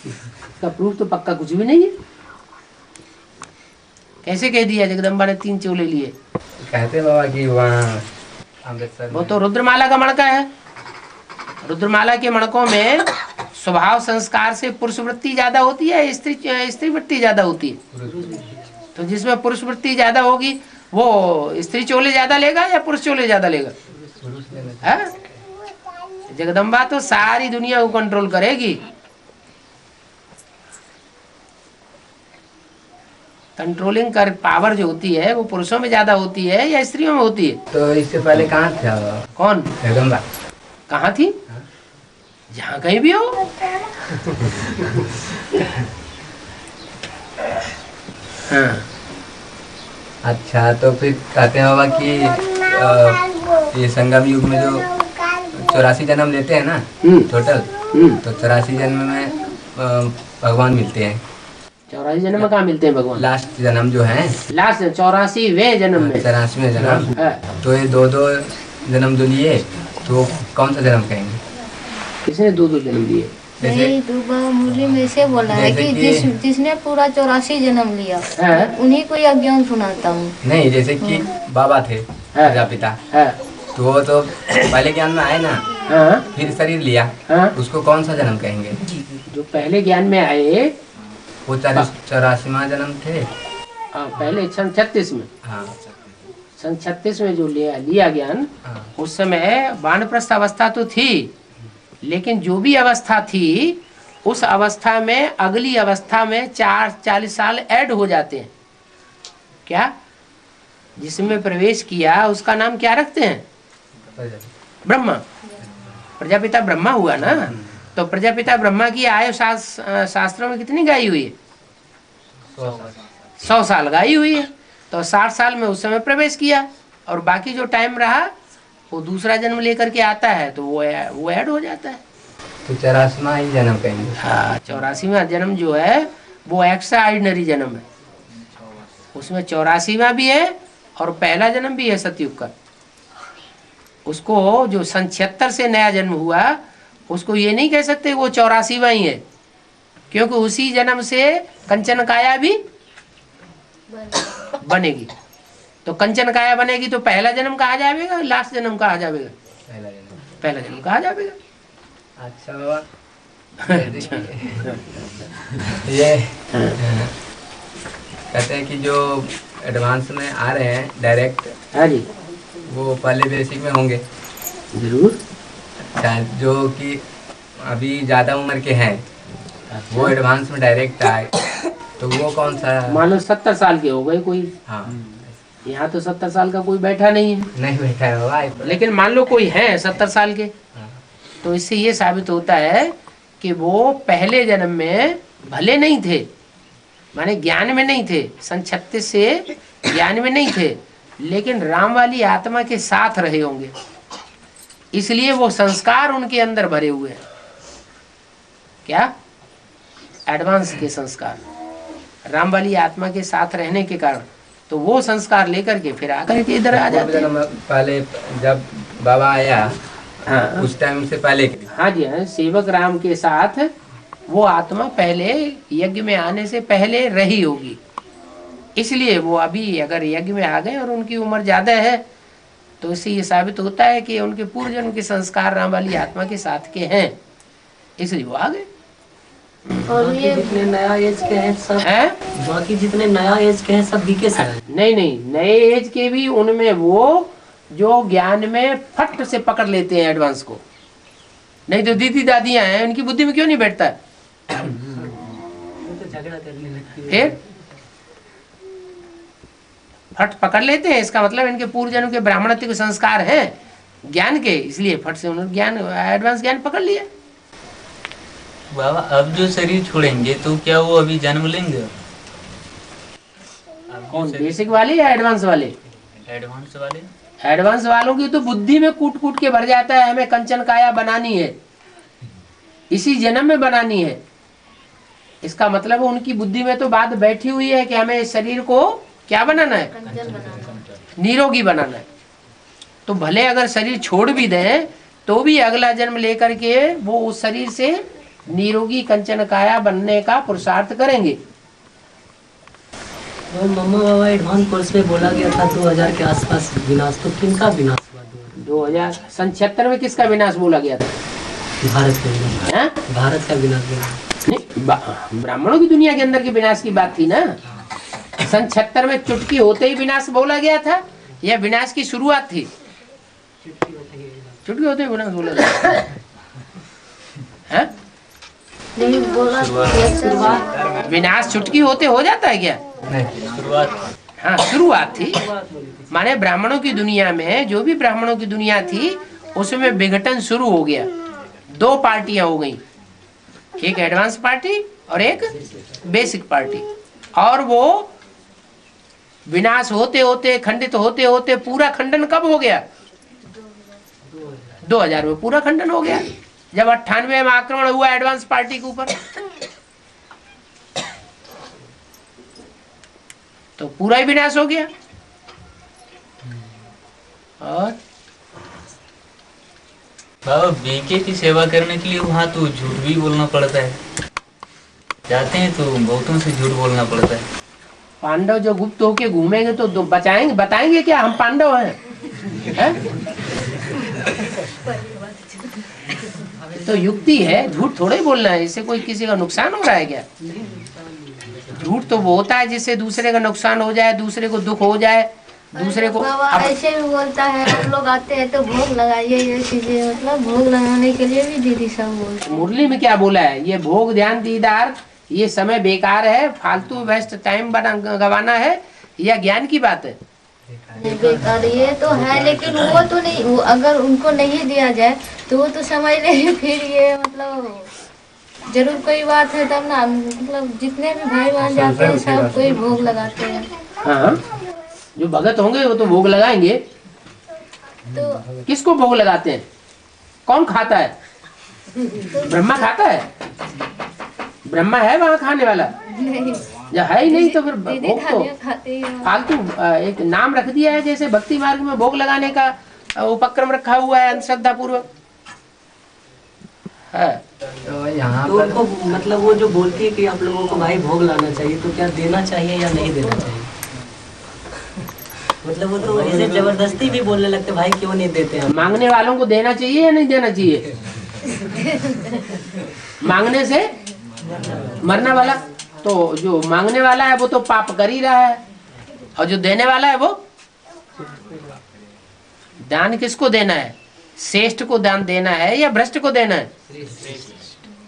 इसका प्रूफ तो पक्का कुछ भी नहीं है। कैसे कह दिया जगदम्बा ने 3 चोले लिए? कहते बाबा कि वहाँ अमृतसर वो तो रुद्रमाला का मणका है। रुद्रमाला के मणकों में स्वभाव संस्कार से पुरुष वृत्ति ज्यादा होती है, स्त्री वृत्ति ज्यादा होती है। तो जिसमें पुरुष वृत्ति ज्यादा होगी वो स्त्री चोले ज्यादा लेगा या पुरुष चोले ज्यादा लेगा? है? जगदम्बा तो सारी दुनिया को कंट्रोल करेगी। कंट्रोलिंग कर पावर जो होती है वो पुरुषों में ज्यादा होती है या स्त्रियों में होती है? तो इससे पहले कहाँ था? कौन? जगदम्बा कहाँ थी? जहाँ कहीं भी हो। हाँ अच्छा, तो फिर कहते हैं बाबा कि ये संगम युग में जो 84 जन्म लेते हैं ना टोटल, तो 84 जन्म में भगवान मिलते हैं। 84 जन्म में कहाँ मिलते हैं भगवान? लास्ट जन्म जो है, लास्ट 84वें जन्म में। 84वें जन्म। हाँ। तो ये दो जन्म जो लिए, तो कौन सा जन्म कहेंगे? किसने 2 जन्म लिए? नहीं, दुबा मुरली में से बोला है कि जिसने पूरा 84 जन्म लिया हाँ। उन्हीं को यह ज्ञान सुनाता हूँ। नहीं, जैसे कि बाबा थे प्रजापिता, हाँ। तो वो तो पहले ज्ञान में आए ना, हाँ। फिर शरीर लिया, हाँ। उसको कौन सा जन्म कहेंगे? जो पहले ज्ञान में आए वो 84वां जन्म थे। पहले सन 36 में, हाँ सन 36 में जो लिया ज्ञान, हाँ। उस समय वानप्रस्थ अवस्था तो थी, लेकिन जो भी अवस्था थी उस अवस्था में अगली अवस्था में 40 साल ऐड हो जाते हैं। क्या जिसमें प्रवेश किया उसका नाम क्या रखते हैं? ब्रह्मा। प्रजापिता ब्रह्मा हुआ ना। तो प्रजापिता ब्रह्मा की आयु शास्त्रों में कितनी गाई हुई है? 100 साल गाई हुई है। तो 60 साल में उस समय प्रवेश किया, और बाकी जो टाइम रहा वो दूसरा जन्म लेकर के आता है, तो वो ऐड हो जाता है। तो 84वां ही जन्म कहेंगे। हाँ, 84वां जन्म जो है वो एक्स्ट्रा ऑर्डिनरी जन्म है। उसमें 84वां भी है और पहला जन्म भी है सतयुग का। उसको जो सन 76 से नया जन्म हुआ, उसको ये नहीं कह सकते वो 84वां ही है, क्योंकि उसी जन्म से कंचन काया भी बनेगी। तो कंचन काया बनेगी तो पहला जन्म कहा जाएगा, लास्ट जन्म कहा जाएगा? पहला जन्म कहा जाएगा। अच्छा बाबा, ये कहते हैं कि जो एडवांस में आ रहे हैं डायरेक्ट, हाँ जी, वो पहले बेसिक में होंगे जरूर। अच्छा, जो कि अभी ज़्यादा उम्र के हैं, वो एडवांस में डायरेक्ट आए, तो वो कौन सा? मान लो 70 साल के हो गए कोई, हाँ, यहाँ तो 70 साल का कोई बैठा नहीं है, नहीं बैठा है बाबा, लेकिन मान लो कोई है 70 साल के, तो इससे ये साबित होता है कि वो पहले जन्म में भले नहीं थे, माने ज्ञान में नहीं थे, सन 36 से ज्ञान में नहीं थे, लेकिन राम वाली आत्मा के साथ रहे होंगे, इसलिए वो संस्कार उनके अंदर भरे हुए हैं। क्या? एडवांस के संस्कार, राम वाली आत्मा के साथ रहने के कारण, तो वो संस्कार लेकर के फिर आकर के इधर आ जाते हैं। पहले जब बाबा आया, हाँ, उस टाइम से पहले। हाँ जी, हाँ, सेवक राम के साथ वो आत्मा पहले यज्ञ में आने से पहले रही होगी, इसलिए वो अभी अगर यज्ञ में आ गए और उनकी उम्र ज्यादा है, तो इससे ये साबित होता है कि उनके पूर्व जन्म के संस्कार राम वाली आत्मा के साथ के हैं, इसलिए वो आ गए। और ये जितने नया एज के हैं सब हैं? बाकी जितने नया एज के हैं सब बीके से हैं। नहीं नहीं, नए एज के भी उनमें वो जो ज्ञान में फट से पकड़ लेते हैं एडवांस को, नहीं तो दीदी दादियां हैं, उनकी बुद्धि में क्यों नहीं बैठता है? तो झगड़ा करने लगती है। फिर फट पकड़ लेते हैं, इसका मतलब इनके पूर्व जन्म के ब्राह्मणत्व के संस्कार हैं ज्ञान के, इसलिए फट से उन्होंने ज्ञान एडवांस ज्ञान पकड़ लिया। बाबा अब जो शरीर छोड़ेंगे तो क्या वो अभी जन्म लेंगे? कौन, बेसिक वाले या एडवांस वाले? एडवांस वाले। एडवांस वालों की तो बुद्धि में कूट कूट के भर जाता है, हमें कंचन काया बनानी है, इसी जन्म में बनानी है। इसका मतलब उनकी बुद्धि में तो बात बैठी हुई है कि हमें इस शरीर को क्या बनाना है? कंचन बनाना। निरोगी बनाना है। तो भले अगर शरीर छोड़ भी दें तो भी अगला जन्म लेकर के वो उस शरीर से निरोगी कंचन काया बनने का पुरुषार्थ करेंगे। और मम्मा बाबा एडवांस कोर्स में बोला गया था 2000 के आसपास विनाश, तो किनका विनाश हुआ? 2000 सन 76 में किसका विनाश बोला गया था? भारत का विनाश। हाँ? भारत का विनाश बोला। नहीं, ब्राह्मणों की दुनिया के अंदर के विनाश की बात थी ना। सन 76 में चुटकी होते ही विनाश बोला गया था, यह विनाश की शुरुआत थी? चुटकी होते ही विनाश बोला गया। हाँ? नहीं बोला शुरुआत। विनाश चुटकी होते हो जाता है क्या? नहीं, शुरुआत। हाँ, शुरुआत थी, माने ब्राह्मणों की दुनिया में जो भी ब्राह्मणों की दुनिया थी उसमें विघटन शुरू हो गया। दो पार्टियां हो गई, एक एडवांस पार्टी और एक बेसिक पार्टी। और वो विनाश होते होते, खंडित होते होते पूरा खंडन कब हो गया? 2000 में पूरा खंडन हो गया, जब 98 में आक्रमण हुआ एडवांस पार्टी के ऊपर। तो पूरा ही विनाश हो गया। और बाबा बीके की सेवा करने के लिए वहाँ तो झूठ भी बोलना पड़ता है, जाते हैं तो बहुतों से झूठ बोलना पड़ता है। पांडव जो गुप्त होके घूमेंगे तो बचाएंगे, बताएंगे क्या हम पांडव हैं? तो युक्ति है, झूठ थोड़ा ही बोलना है, इससे कोई किसी का नुकसान हो रहा है क्या? झूठ तो वो होता है जिससे दूसरे का नुकसान हो जाए, दूसरे को दुख हो जाए, दूसरे को ऐसे भी बोलता है। हम लोग आते हैं तो भोग लगाइए, ये चीजें मतलब भोग लगाने के लिए भी दीदी सब बोलते हैं। मुरली में क्या बोला है? ये भोग ध्यान दीदार, ये समय बेकार है, फालतू वेस्ट टाइम गवाना है, या ज्ञान की बात है? बेकार ये तो है, लेकिन वो तो नहीं, वो अगर उनको नहीं दिया जाए तो वो तो समझ लेंगे। फिर ये मतलब जरूर कोई बात है तब ना, मतलब जितने भी भाई बहन जाते हैं सब कोई भोग लगाते हैं। हाँ, जो भगत होंगे वो तो भोग लगाएंगे। तो किसको भोग लगाते हैं? कौन खाता है? ब्रह्मा खाता है? ब्रह्मा है वहाँ खाने वाला? या है ही नहीं, तो फिर दीदी भोग तो थालियाँ खाते हैं। फालतू एक नाम रख दिया है, जैसे भक्ति मार्ग में भोग लगाने का उपक्रम रखा हुआ है अंधश्रद्धा पूर्वक है। तो यहाँ तो पर उनको मतलब वो जो बोलती है कि आप लोगों को भाई भोग लाना चाहिए, तो क्या देना चाहिए या नहीं देना चाहिए? मतलब वो तो ऐसे जबरदस्ती भी बोलने लगते, भाई क्यों नहीं देते हम? मांगने वालों को देना चाहिए या नहीं देना चाहिए? मांगने से मरने वाला, तो जो मांगने वाला है वो तो पाप कर ही रहा है, और जो देने वाला है वो दान किसको देना है? श्रेष्ठ को दान देना है या भ्रष्ट को देना है?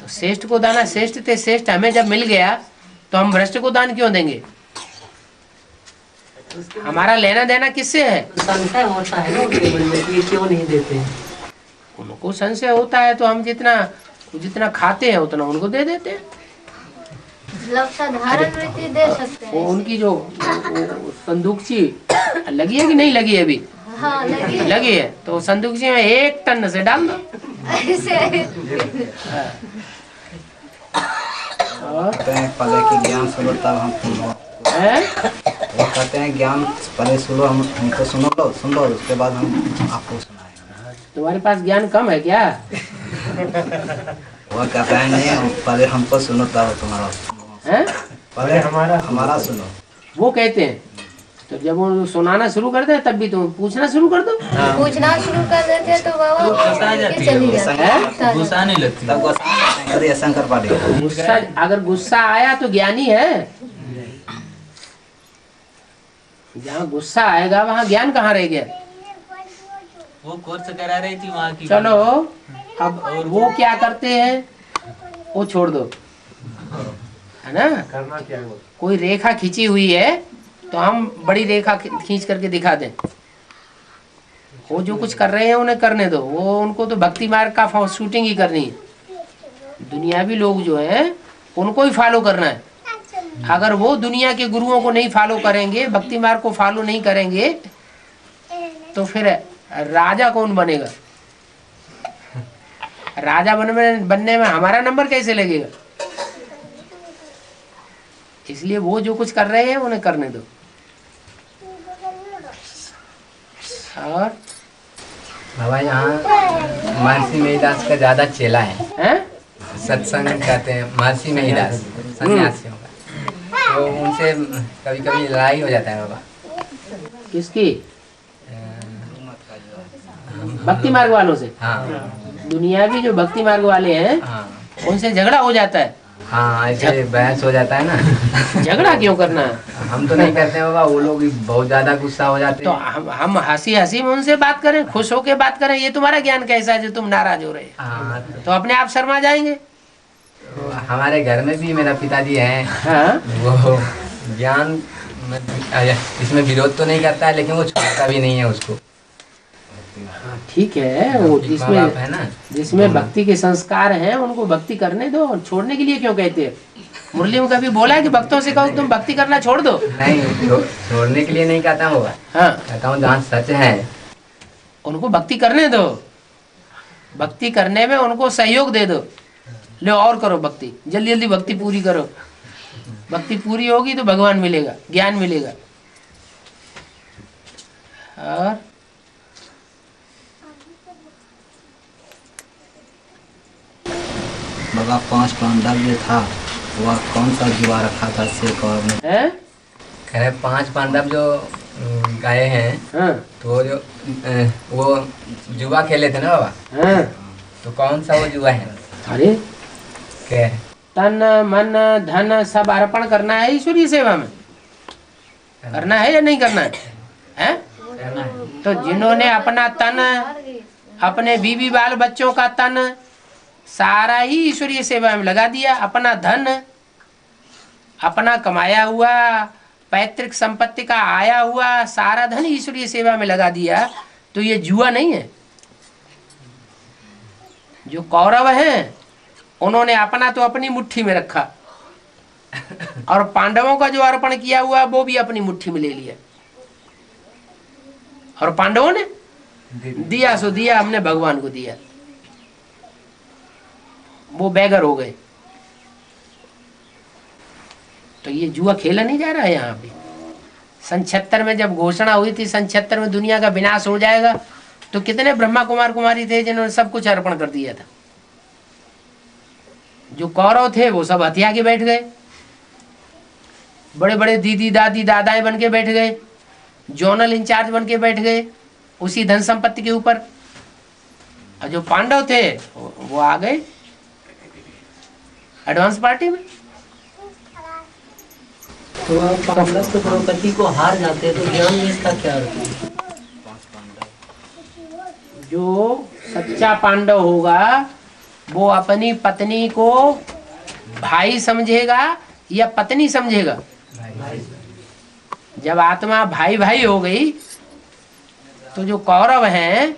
तो श्रेष्ठ को दाना, श्रेष्ठ थे श्रेष्ठ हमें जब मिल गया तो हम भ्रष्ट को दान क्यों देंगे? हमारा लेना देना किससे है? संशय होता है ना उनके मन में कि ये क्यों नहीं देते हैं। उनको संशय होता है तो हम जितना खाते हैं उतना उनको दे देते हैं। मतलब साधारण वृत्ति दे सकते वो हैं। उनकी जो संदूकची लगी है कि नहीं लगी है अभी? हाँ लगी है, तो संदूकची में 1 टन से डाल दो। ऐसे और कहते हैं पहले की ज्ञान सुनो तब हम सुनो। वो कहते हैं ज्ञान पहले सुनो, हमको सुन लो उसके बाद हम आपको सुनाएंगे। तुम्हारे पास ज्ञान कम है क्या? वो कहता है नहीं, पहले हमको सुनो तब तुम्हारा हैं? पहले हमारा सुनो। वो कहते हैं, तो जब वो सुनाना शुरू कर दे तब भी तुम पूछना शुरू कर दो। पूछना शुरू कर देते हैं तो बाबा गुस्सा आ जाती है, चली जाती है। गुस्सा नहीं लगती। तब को शंकर पाटी गुस्सा, अगर गुस्सा आया तो ज्ञानी है। जहाँ गुस्सा आएगा वहाँ ज्ञान कहाँ रह गया? वो कोर्स करा रही थी वहाँ की। चलो अब वो क्या करते हैं वो छोड़ दो, है ना? करना क्या है? कोई रेखा खींची हुई है तो हम बड़ी रेखा खींच करके दिखा दें। वो जो कुछ कर रहे हैं उन्हें करने दो, वो उनको तो भक्ति मार्ग का शूटिंग ही करनी है। दुनियावी लोग जो हैं उनको ही फॉलो करना है। अगर वो दुनिया के गुरुओं को नहीं फॉलो करेंगे, भक्ति मार्ग को फॉलो नहीं करेंगे, तो फिर राजा कौन बनेगा? राजा बनने में हमारा नंबर कैसे लगेगा? इसलिए वो जो कुछ कर रहे हैं उन्हें करने दो। और बाबा यहाँ महर्षि मेहीदास का ज्यादा चेला है, सत्संग कहते हैं महर्षि मेहीदास सन्यासियों का, तो उनसे कभी कभी लड़ाई हो जाता है बाबा। किसकी? भक्ति मार्ग वालों से। हाँ दुनियावी जो भक्ति मार्ग वाले हैं हाँ उनसे झगड़ा हो जाता है। हाँ, ऐसे बहस हो जाता है ना। झगड़ा क्यों करना है? हम तो नहीं करते बाबा, वो लोग बहुत ज्यादा गुस्सा हो जाते तो हैं। हम हंसी हंसी में उनसे बात करें, खुश होके बात करें। ये तुम्हारा ज्ञान कैसा है जो तुम नाराज हो रहे हैं? हाँ, तो अपने आप शर्मा जाएंगे। तो हमारे घर में भी मेरा पिताजी है, हाँ? वो ज्ञान इसमें विरोध तो नहीं करता है, लेकिन वो छोड़ता भी नहीं है उसको। भक्ति। हाँ ठीक है, वो जिसमें है ना, जिसमें भक्ति के संस्कार हैं उनको भक्ति करने दो। छोड़ने के लिए क्यों कहते हैं? मुरली में कभी बोला है कि भक्तों से कहो तुम भक्ति करना छोड़ दो? नहीं, छोड़ने के लिए नहीं कहता हूँ। हाँ, कहता हूँ जहाँ सच है उनको भक्ति करने दो, भक्ति करने में उनको सहयोग दे दो। लो और करो भक्ति, जल्दी जल्दी भक्ति पूरी करो। भक्ति पूरी होगी तो भगवान मिलेगा, ज्ञान मिलेगा। और बाबा 5 पांडव जो था वह कौन सा जुआ रखा था शेर कौर ने? कह रहे 5 पांडव जो गए हैं, हाँ, तो वो जुआ खेले थे ना बाबा, हाँ, तो कौन सा वो जुआ है? अरे क्या? तन मन धन सब अर्पण करना है ईश्वरीय सेवा में, करना है या नहीं करना है? हैं? तो जिन्होंने अपना तन, अपने बीवी बाल बच्चों का तन सारा ही ईश्वरीय सेवा में लगा दिया, अपना धन, अपना कमाया हुआ पैतृक संपत्ति का आया हुआ सारा धन ईश्वरीय सेवा में लगा दिया, तो ये जुआ नहीं है। जो कौरव हैं उन्होंने अपना तो अपनी मुट्ठी में रखा, और पांडवों का जो अर्पण किया हुआ वो भी अपनी मुट्ठी में ले लिया, और पांडवों ने दिया सो दिया, हमने भगवान को दिया। वो बेगर हो गए। तो ये जुआ खेला नहीं जा रहा है यहाँ पे। सन 76 में जब घोषणा हुई थी, सन 76 में दुनिया का विनाश हो जाएगा, तो कितने ब्रह्मा कुमार कुमारी थे जिन्होंने सब कुछ अर्पण कर दिया था। जो कौरव थे वो सब हथिया के बैठ गए, बड़े बड़े दीदी दादी दादाएं बन के बैठ गए, जोनल इंचार्ज बन के बैठ गए उसी धन संपत्ति के ऊपर। और जो पांडव थे वो आ गए एडवांस पार्टी में। तो पांडव तो द्रौपदी को हार जाते हैं, तो ज्ञान में इसका क्या अर्थ है? जो सच्चा पांडव होगा वो अपनी पत्नी को भाई समझेगा या पत्नी समझेगा? जब आत्मा भाई भाई हो गई तो जो कौरव हैं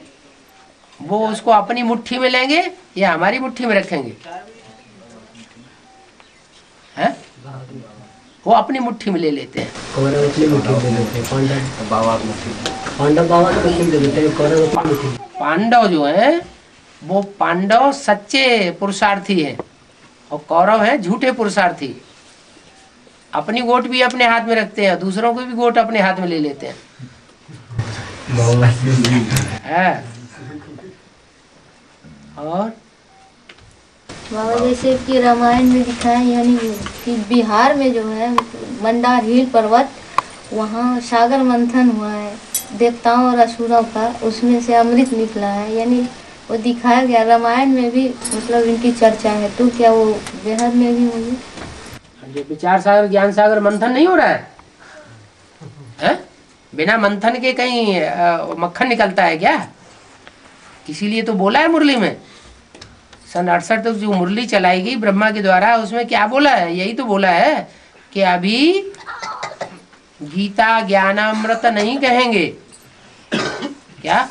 वो उसको अपनी मुट्ठी में लेंगे या हमारी मुट्ठी में रखेंगे? हैं? वो अपनी मुट्ठी में ले लेते हैं। कौरव अपनी मुट्ठी में ले लेते हैं, पांडव बाबा की मुट्ठी में। पांडव बाबा की मुट्ठी में ले लेते हैं, कौरव अपनी मुट्ठी में। पांडव जो है वो पांडव सच्चे पुरुषार्थी हैं और कौरव हैं झूठे पुरुषार्थी। अपनी गोट भी अपने हाथ में रखते हैं, दूसरों को भी गोट अपने हाथ में ले लेते हैं। है। और बाबा जैसे कि रामायण में दिखाया, यानी कि बिहार में जो है मंदार हिल पर्वत, वहाँ सागर मंथन हुआ है देवताओं और असुरों का, उसमें से अमृत निकला है, यानी वो दिखाया गया। रामायण में भी मतलब इनकी चर्चा है, तो क्या वो बिहार में भी होगी? जो विचार सागर ज्ञान सागर मंथन नहीं हो रहा है? बिना मंथन के कहीं मक्खन निकलता है क्या? इसीलिए तो बोला है मुरली में, सन 68 तक जो मुरली चलाई गई ब्रह्मा के द्वारा, उसमें क्या बोला है? यही तो बोला है कि अभी गीता ज्ञानामृत नहीं कहेंगे। क्या?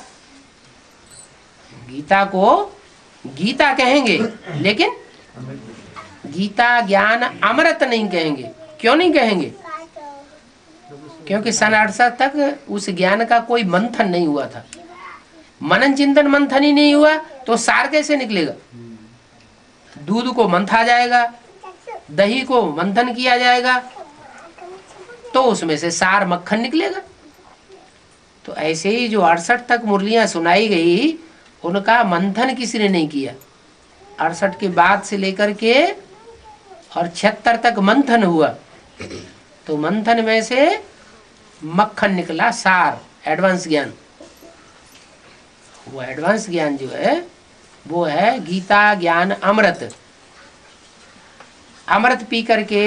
गीता को गीता कहेंगे, लेकिन गीता ज्ञान अमृत नहीं कहेंगे। क्यों नहीं कहेंगे? क्योंकि सन 68 तक उस ज्ञान का कोई मंथन नहीं हुआ था। मनन चिंतन मंथन ही नहीं हुआ तो सार कैसे निकलेगा? दूध को मंथा जाएगा, दही को मंथन किया जाएगा, तो उसमें से सार मक्खन निकलेगा। तो ऐसे ही जो 68 तक मुरलियां सुनाई गई उनका मंथन किसी ने नहीं किया। 68 के बाद से लेकर के और 76 तक मंथन हुआ, तो मंथन में से मक्खन निकला, सार, एडवांस ज्ञान। वो एडवांस ज्ञान जो है वो है गीता ज्ञान अमृत। अमृत पी करके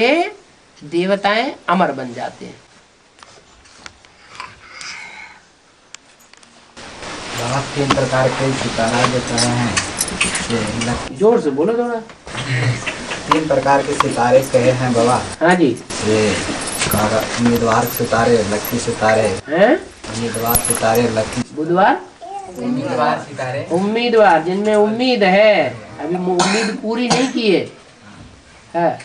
देवताएं अमर बन जाते हैं। बाबा 3 प्रकार के सितारा जो कहे हैं, जोर से बोलो थोड़ा। 3 प्रकार के सितारे कहे हैं बाबा। हाँ जी। ये उम्मीदवार सितारे, लक्की सितारे हैं? उम्मीदवार सितारे, लक्की बुधवार उम्मीदवार सितारे। उम्मीदवार, जिनमें उम्मीद है, अभी उम्मीद पूरी नहीं की है।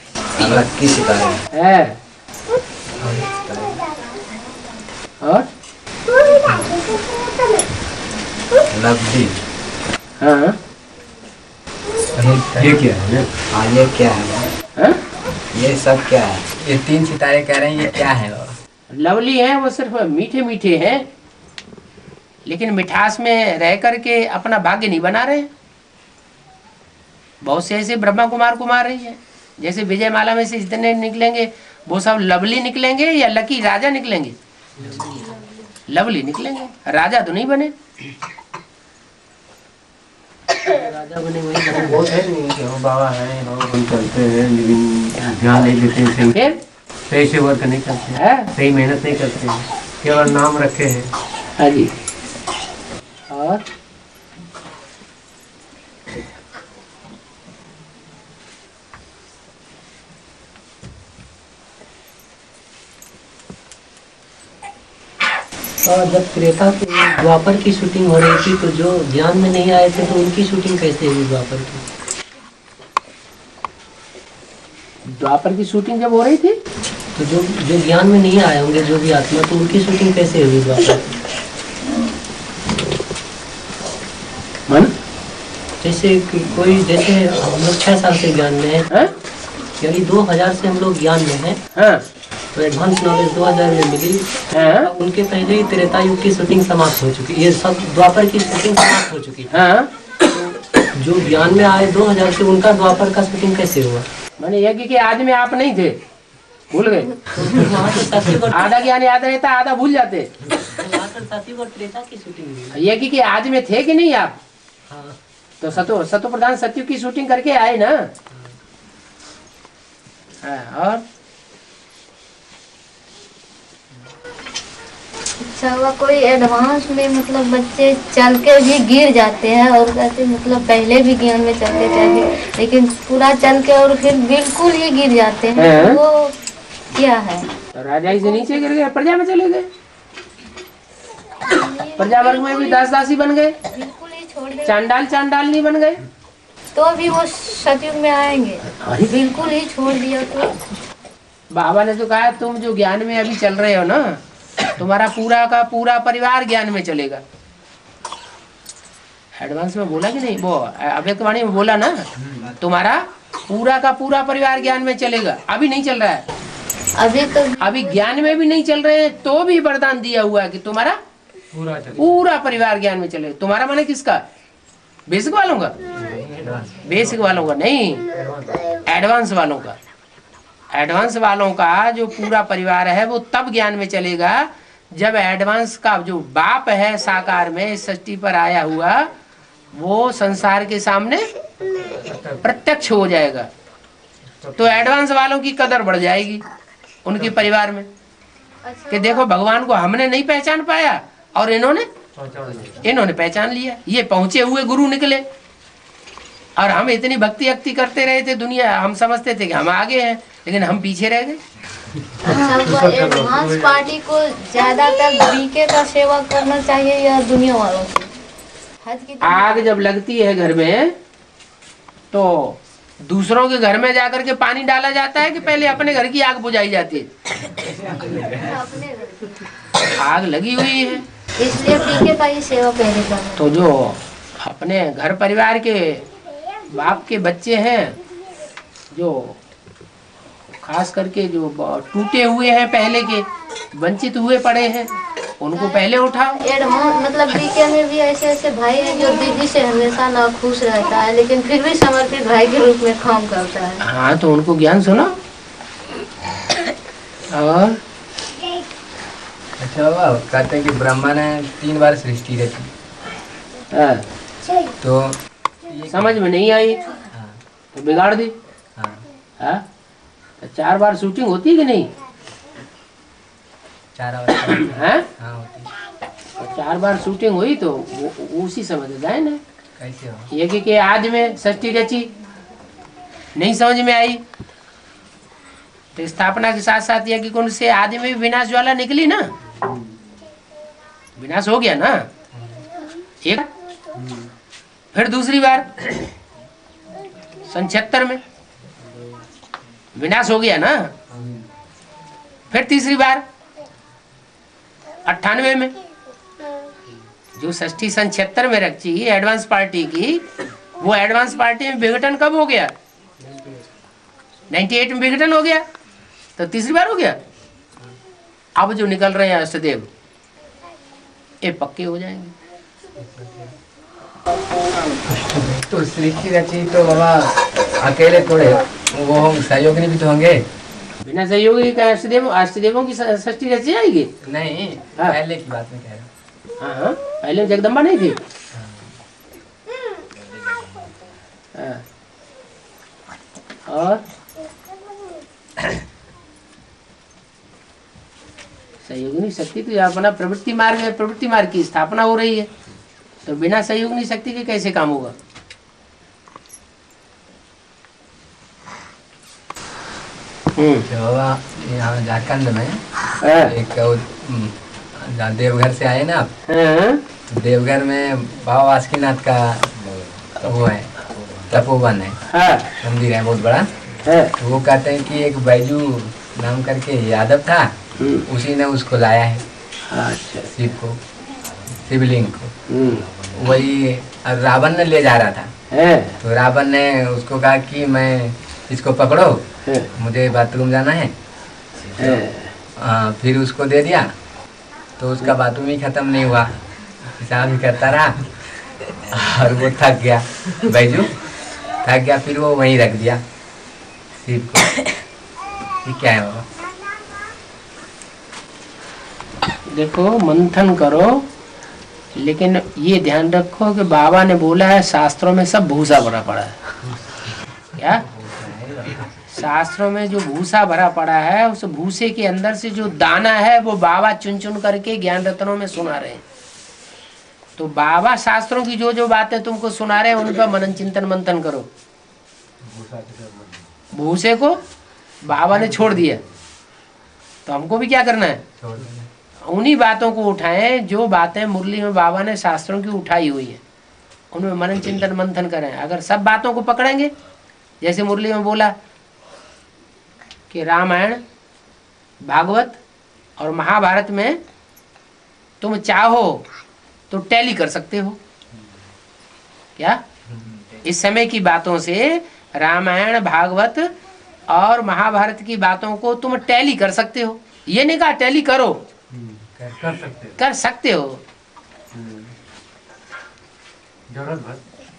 लक्की सितारे है। और लवली। हाँ ये क्या है? हाँ ये क्या है? हाँ? ये सब क्या है? ये 3 सितारे कह रहे हैं ये क्या है? लवली है, वो सिर्फ मीठे मीठे हैं, लेकिन मिठास में रह करके अपना भाग्य नहीं बना रहे। बहुत से ऐसे ब्रह्मा कुमार कुमार रही है, जैसे विजय माला में से जितने निकलेंगे वो सब लवली निकलेंगे या लकी राजा निकलेंगे? लवली निकलेंगे, राजा तो नहीं बने। राजा बने वही बने। बहुत है नहीं कि वो बाबा है, बाबा हम चलते हैं लेकिन ध्यान नहीं देते हैं, फिर सही से वर्क नहीं करते हैं, है। सही मेहनत नहीं करते हैं, केवल नाम रखे हैं। हाँ जी। और और जब त्रेता की द्वापर की शूटिंग हो रही थी तो जो ज्ञान में नहीं आए थे तो उनकी शूटिंग कैसे हुई द्वापर की? द्वापर की शूटिंग जब हो रही थी तो जो जो ज्ञान में नहीं आए होंगे जो भी आत्मा, तो उनकी शूटिंग कैसे हुई द्वापर की? मन जैसे कि कोई, जैसे हम लोग 6 साल से ज्ञान में है, यानी 2000 से हम लोग ज्ञान में हैं, हाँ तो एडवांस नॉलेज 2000 में मिली। हाँ उनके पहले ही त्रेता युग की शूटिंग समाप्त हो चुकी, ये सब द्वापर की शूटिंग समाप्त हो चुकी। हाँ। जो ज्ञान में आए 2000 से, उनका द्वापर का शूटिंग कैसे हुआ? मैंने यज्ञ के आज में आप नहीं थे, भूल गए। वहाँ तो सत्युग और आधा ज्ञान याद रहता, आधा भूल जाते। वहाँ तो सत्युग और त्रेता की शूटिंग हुई। यज्ञ के आज में थे कि नहीं आप? हाँ। तो सतो प्रधान सत्यु की शूटिंग करके आए ना। हाँ, और अच्छा हुआ कोई एडवांस में मतलब बच्चे चल के भी गिर जाते हैं और कहते मतलब पहले भी ज्ञान में चलते थे अभी, लेकिन पूरा चल के और फिर बिल्कुल ही गिर जाते हैं, हैं? वो क्या है? तो राजा से नीचे गिर गए, प्रजा में चले गए, प्रजा वर्ग में भी दास दासी बन गए, बिल्कुल ही छोड़ दे चांडाल चांडाल नहीं बन गए। तो भी वो सतयुग में आएंगे। अरे बिल्कुल ही छोड़ दिया तो बाबा ने तो कहा तुम जो ज्ञान में अभी चल रहे हो ना, तुम्हारा पूरा का पूरा परिवार ज्ञान में चलेगा। एडवांस में बोला कि नहीं, वो अव्यक्तवाणी में बोला ना, तुम्हारा पूरा का पूरा परिवार ज्ञान में चलेगा। अभी नहीं चल रहा है, अभी ज्ञान में भी नहीं चल रहे हैं, तो भी वरदान दिया हुआ है कि तुम्हारा पूरा परिवार ज्ञान में चलेगा। तुम्हारा माने किसका? बेसिक वालों का? बेसिक वालों का नहीं, एडवांस वालों का। एडवांस वालों का जो पूरा परिवार है वो तब ज्ञान में चलेगा जब एडवांस का जो बाप है साकार में इस सृष्टि पर आया हुआ, वो संसार के सामने प्रत्यक्ष हो जाएगा। तो एडवांस वालों की कदर बढ़ जाएगी उनके परिवार में, कि देखो भगवान को हमने नहीं पहचान पाया और इन्होंने पहचान लिया। ये पहुंचे हुए गुरु निकले, और हम इतनी भक्ति अक्ति करते रहे थे, दुनिया हम समझते थे कि हम आगे हैं, लेकिन हम पीछे रह गए। अच्छा वो एडवांस पार्टी को ज्यादातर बीके का सेवा करना चाहिए या दुनिया वालों की? हज की आग जब लगती है घर में तो दूसरों के घर में जाकर के पानी डाला जाता है कि पहले अपने घर की आग बुझाई जाती है? अपने घर की। आग लगी हुई है, इसलिए बीके का ही सेवा पहले करना। तो जो अपने घर परिवार के बाप के बच्चे हैं, जो खास करके जो टूटे हुए हैं, पहले के वंचित हुए पड़े हैं, उनको पहले उठाओ। एडवांस मतलब बीके में भी ऐसे ऐसे भाई हैं जो दीदी से हमेशा ना खुश रहता है, लेकिन फिर भी समर्पित भाई के रूप में काम करता है। हाँ, तो उनको ज्ञान सुनो। और अच्छा बाबा, कहते हैं कि ब्रह्मा ने 3 बार सृष्टि रची, हाँ, तो समझ में नहीं आई तो बिगाड़ दी। हाँ हाँ, तो 4 बार शूटिंग होती है कि नहीं? 4 अवस्था हाँ, हाँ होती है। तो 4 बार शूटिंग हुई तो वो उसी समझ जाए ना। कैसे हो? ये कि आज में षष्ठी रची, नहीं समझ में आई तो स्थापना के साथ साथ यज्ञ कुंड से आदि में भी विनाश ज्वाला निकली ना, विनाश हो गया ना। एक, फिर दूसरी बार सन 76 में विनाश हो गया ना। फिर तीसरी बार 98 में। जो षष्ठी सन 76 में रखी एडवांस पार्टी की, वो एडवांस पार्टी में विघटन कब हो गया? 98 में विघटन हो गया, तो तीसरी बार हो गया। अब जो निकल रहे हैं अष्टदेव, ये पक्के हो जाएंगे। तो सृष्टि रची तो बाबा अकेले थोड़े, वो सहयोगी भी तो होंगे। बिना सहयोगी का अष्टदेवों की षष्ठी रची जाएगी? नहीं, हाँ। पहले की बात में कह रहा हूँ। हाँ, पहले जगदम्बा नहीं थी। हाँ। और सहयोगिनी शक्ति तो अपना प्रवृत्ति मार्ग है, प्रवृत्ति मार्ग की स्थापना हो रही है, तो बिना सहयोगिनी शक्ति के कैसे काम होगा? बाबा यहाँ झारखंड में एक जहाँ देवघर से आए ना आप, तो देवघर में बाबा बासुकीनाथ का वो है, तपोवन है, मंदिर है बहुत बड़ा। तो वो कहते हैं कि एक बैजू नाम करके यादव था, उसी ने उसको लाया है। अच्छा। शिव को, शिवलिंग को। वही रावण ने ले जा रहा था, तो रावण ने उसको कहा कि मैं इसको पकड़ो, मुझे बाथरूम जाना है। फिर उसको दे दिया, तो उसका बाथरूम ही खत्म नहीं हुआ, हिसाब ही करता रहा और वो थक गया, बैजू थक गया, फिर वो वहीं रख दिया शिव को। ये क्या है बाबा? देखो, मंथन करो, लेकिन ये ध्यान रखो कि बाबा ने बोला है शास्त्रों में सब भूसा भरा पड़ा है। क्या शास्त्रों में जो भूसा भरा पड़ा है, उस भूसे के अंदर से जो दाना है वो बाबा चुन चुन करके ज्ञान रत्नों में सुना रहे हैं। तो बाबा शास्त्रों की जो जो बातें तुमको सुना रहे हैं, उन पर मनन चिंतन मंथन करो। भूसे को बाबा ने छोड़ दिया, तो हमको भी क्या करना है? उन्हीं बातों को उठाएं जो बातें मुरली में बाबा ने शास्त्रों की उठाई हुई है, उनमें मनन चिंतन मंथन करें। अगर सब बातों को पकड़ेंगे, जैसे मुरली में बोला कि रामायण, भागवत और महाभारत में तुम चाहो तो टैली कर सकते हो। क्या इस समय की बातों से रामायण, भागवत और महाभारत की बातों को तुम टैली कर सकते हो। ये नहीं कहा टैली करो, कर सकते हो।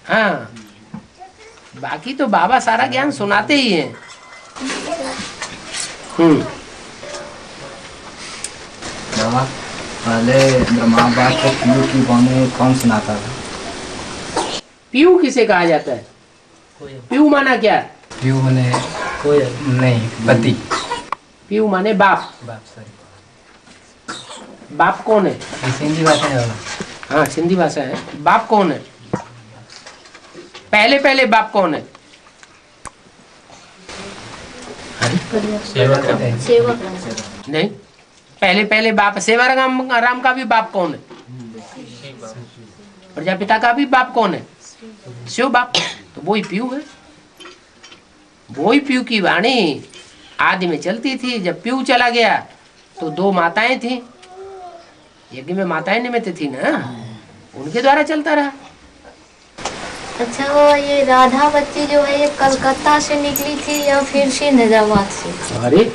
हाँ, बाकी तो बाबा सारा ज्ञान सुनाते ही हैं। बाबा पहले महाभारत को पीयू की वाणी कौन सुनाता था? पीयू किसे कहा जाता है? पीयू माना क्या? पीयू माने कोयल नहीं, पति। पीयू माने बाप। बाप, सॉरी। बाप कौन है? ये सिंधी भाषा है बाबा। हाँ, सिंधी भाषा है। बाप कौन है? पहले पहले बाप कौन है? सेवक नहीं, पहले पहले बाप सेवा राम का भी बाप कौन है? प्रजापिता का भी बाप कौन है? शिव बाप। तो वही पीयू है। वही पीयू की वाणी आदि में चलती थी। जब पीयू चला गया तो दो माताएं थी, यज्ञ में माताएं निमित्त थी ना, उनके द्वारा चलता रहा। अच्छा, वो ये राधा बच्ची जो है, ये कलकत्ता से निकली थी या फिर से निजामाबाद से? अरे,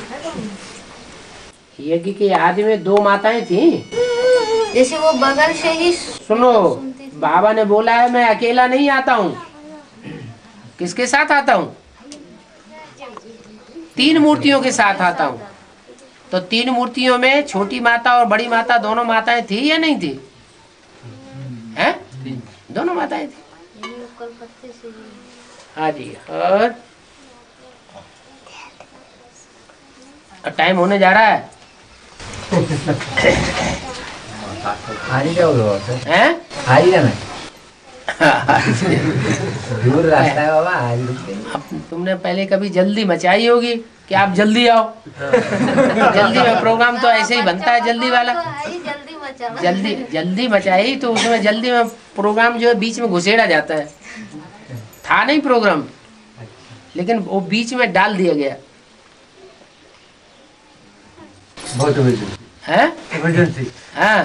यज्ञ के आदि में दो माताएं थी। जैसे वो बगल से ही सुनो, बाबा ने बोला है मैं अकेला नहीं आता हूँ। किसके साथ आता हूँ? तीन मूर्तियों के साथ आता हूँ। तो तीन मूर्तियों में छोटी माता और बड़ी माता दोनों माताएं थी या नहीं थी? हैं? दोनों माताएं थी। कलकत्ते से ही। हाँ जी। और टाइम होने जा रहा है। हारी जाओ हैं? हारी जाना दूर रास्ता है बाबा, हारी रुकते नहीं। अब तुमने पहले कभी जल्दी मचाई होगी कि आप जल्दी आओ। जल्दी में प्रोग्राम तो ऐसे ही बनता है, जल्दी वाला। जल्दी जल्दी मचाई तो उसमें जल्दी में प्रोग्राम जो है बीच में घुसेड़ा जाता है। था नहीं प्रोग्राम, लेकिन वो बीच में डाल दिया गया। बहुत इमरजेंसी। हाँ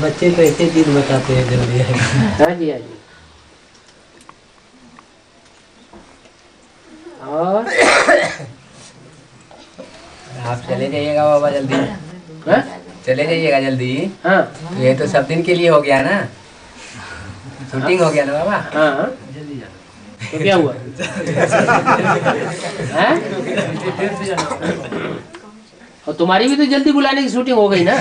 बच्चे तो ऐसे चीज बताते हैं जल्दी। हाँ जी, हाँ जी। और आप चले जाइएगा बाबा जल्दी। हाँ? चले जाइएगा जल्दी। हाँ तो ये तो सब दिन के लिए हो गया ना, शूटिंग हो गया ना बाबा। हाँ, तो क्या हुआ? हैं? और तुम्हारी भी तो जल्दी बुलाने की शूटिंग हो गई ना।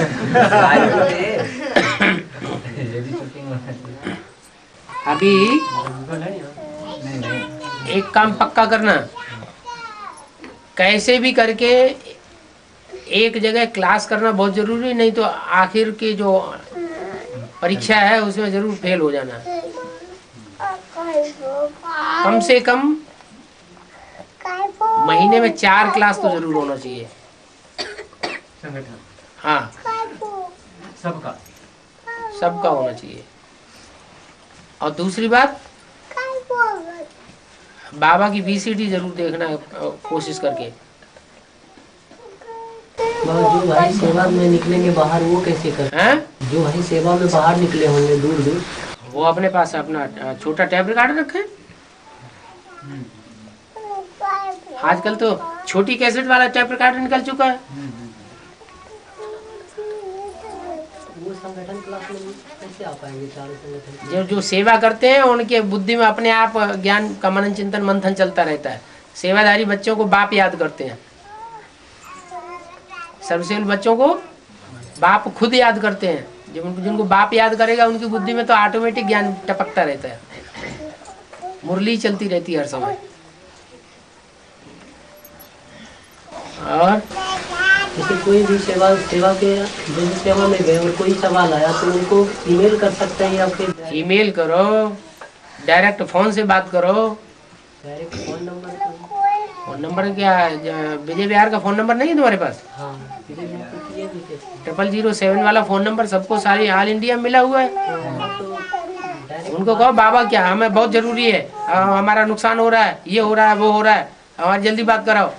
अभी एक काम पक्का करना, कैसे भी करके एक जगह क्लास करना बहुत जरूरी, नहीं तो आखिर की जो परीक्षा है उसमें जरूर फेल हो जाना। कम से कम महीने में 4 क्लास तो जरूर होना चाहिए। हाँ, सबका होना चाहिए। और दूसरी बात, बाबा की VCD जरूर देखना कोशिश करके। जो भाई सेवा में निकलेंगे बाहर वो कैसे कर हैं? जो भाई सेवा में बाहर निकले होंगे दूर दूर, वो अपने पास अपना छोटा टैब रिकॉर्डर रखे। आजकल तो छोटी कैसेट वाला टैप रिकॉर्डर निकल चुका है। वो संगठन क्लास में कैसे आ पाएंगे चारों संगठन? जो सेवा करते हैं उनके बुद्धि में अपने आप ज्ञान का मनन चिंतन मंथन चलता रहता है। सेवाधारी बच्चों को बाप याद करते हैं, सर्वशील बच्चों को बाप खुद याद करते हैं। जिनको बाप याद करेगा उनकी बुद्धि में तो ऑटोमेटिक ज्ञान टपकता रहता है, मुरली चलती रहती है हर समय। और जैसे कोई भी सेवा के जैसे सेवा में गए और कोई सवाल आया तो उनको ईमेल कर सकते हैं या फिर ईमेल करो, डायरेक्ट फोन से बात करो। डायरेक्ट फोन नंबर क्या, विजय बिहार का फोन नंबर नहीं है तुम्हारे पास? हाँ 0007 वाला फोन नंबर सबको सारी ऑल इंडिया में मिला हुआ है। उनको कहो बाबा क्या हमें बहुत जरूरी है, हमारा नुकसान हो रहा है, ये हो रहा है, वो हो रहा है, हमारी जल्दी बात कराओ।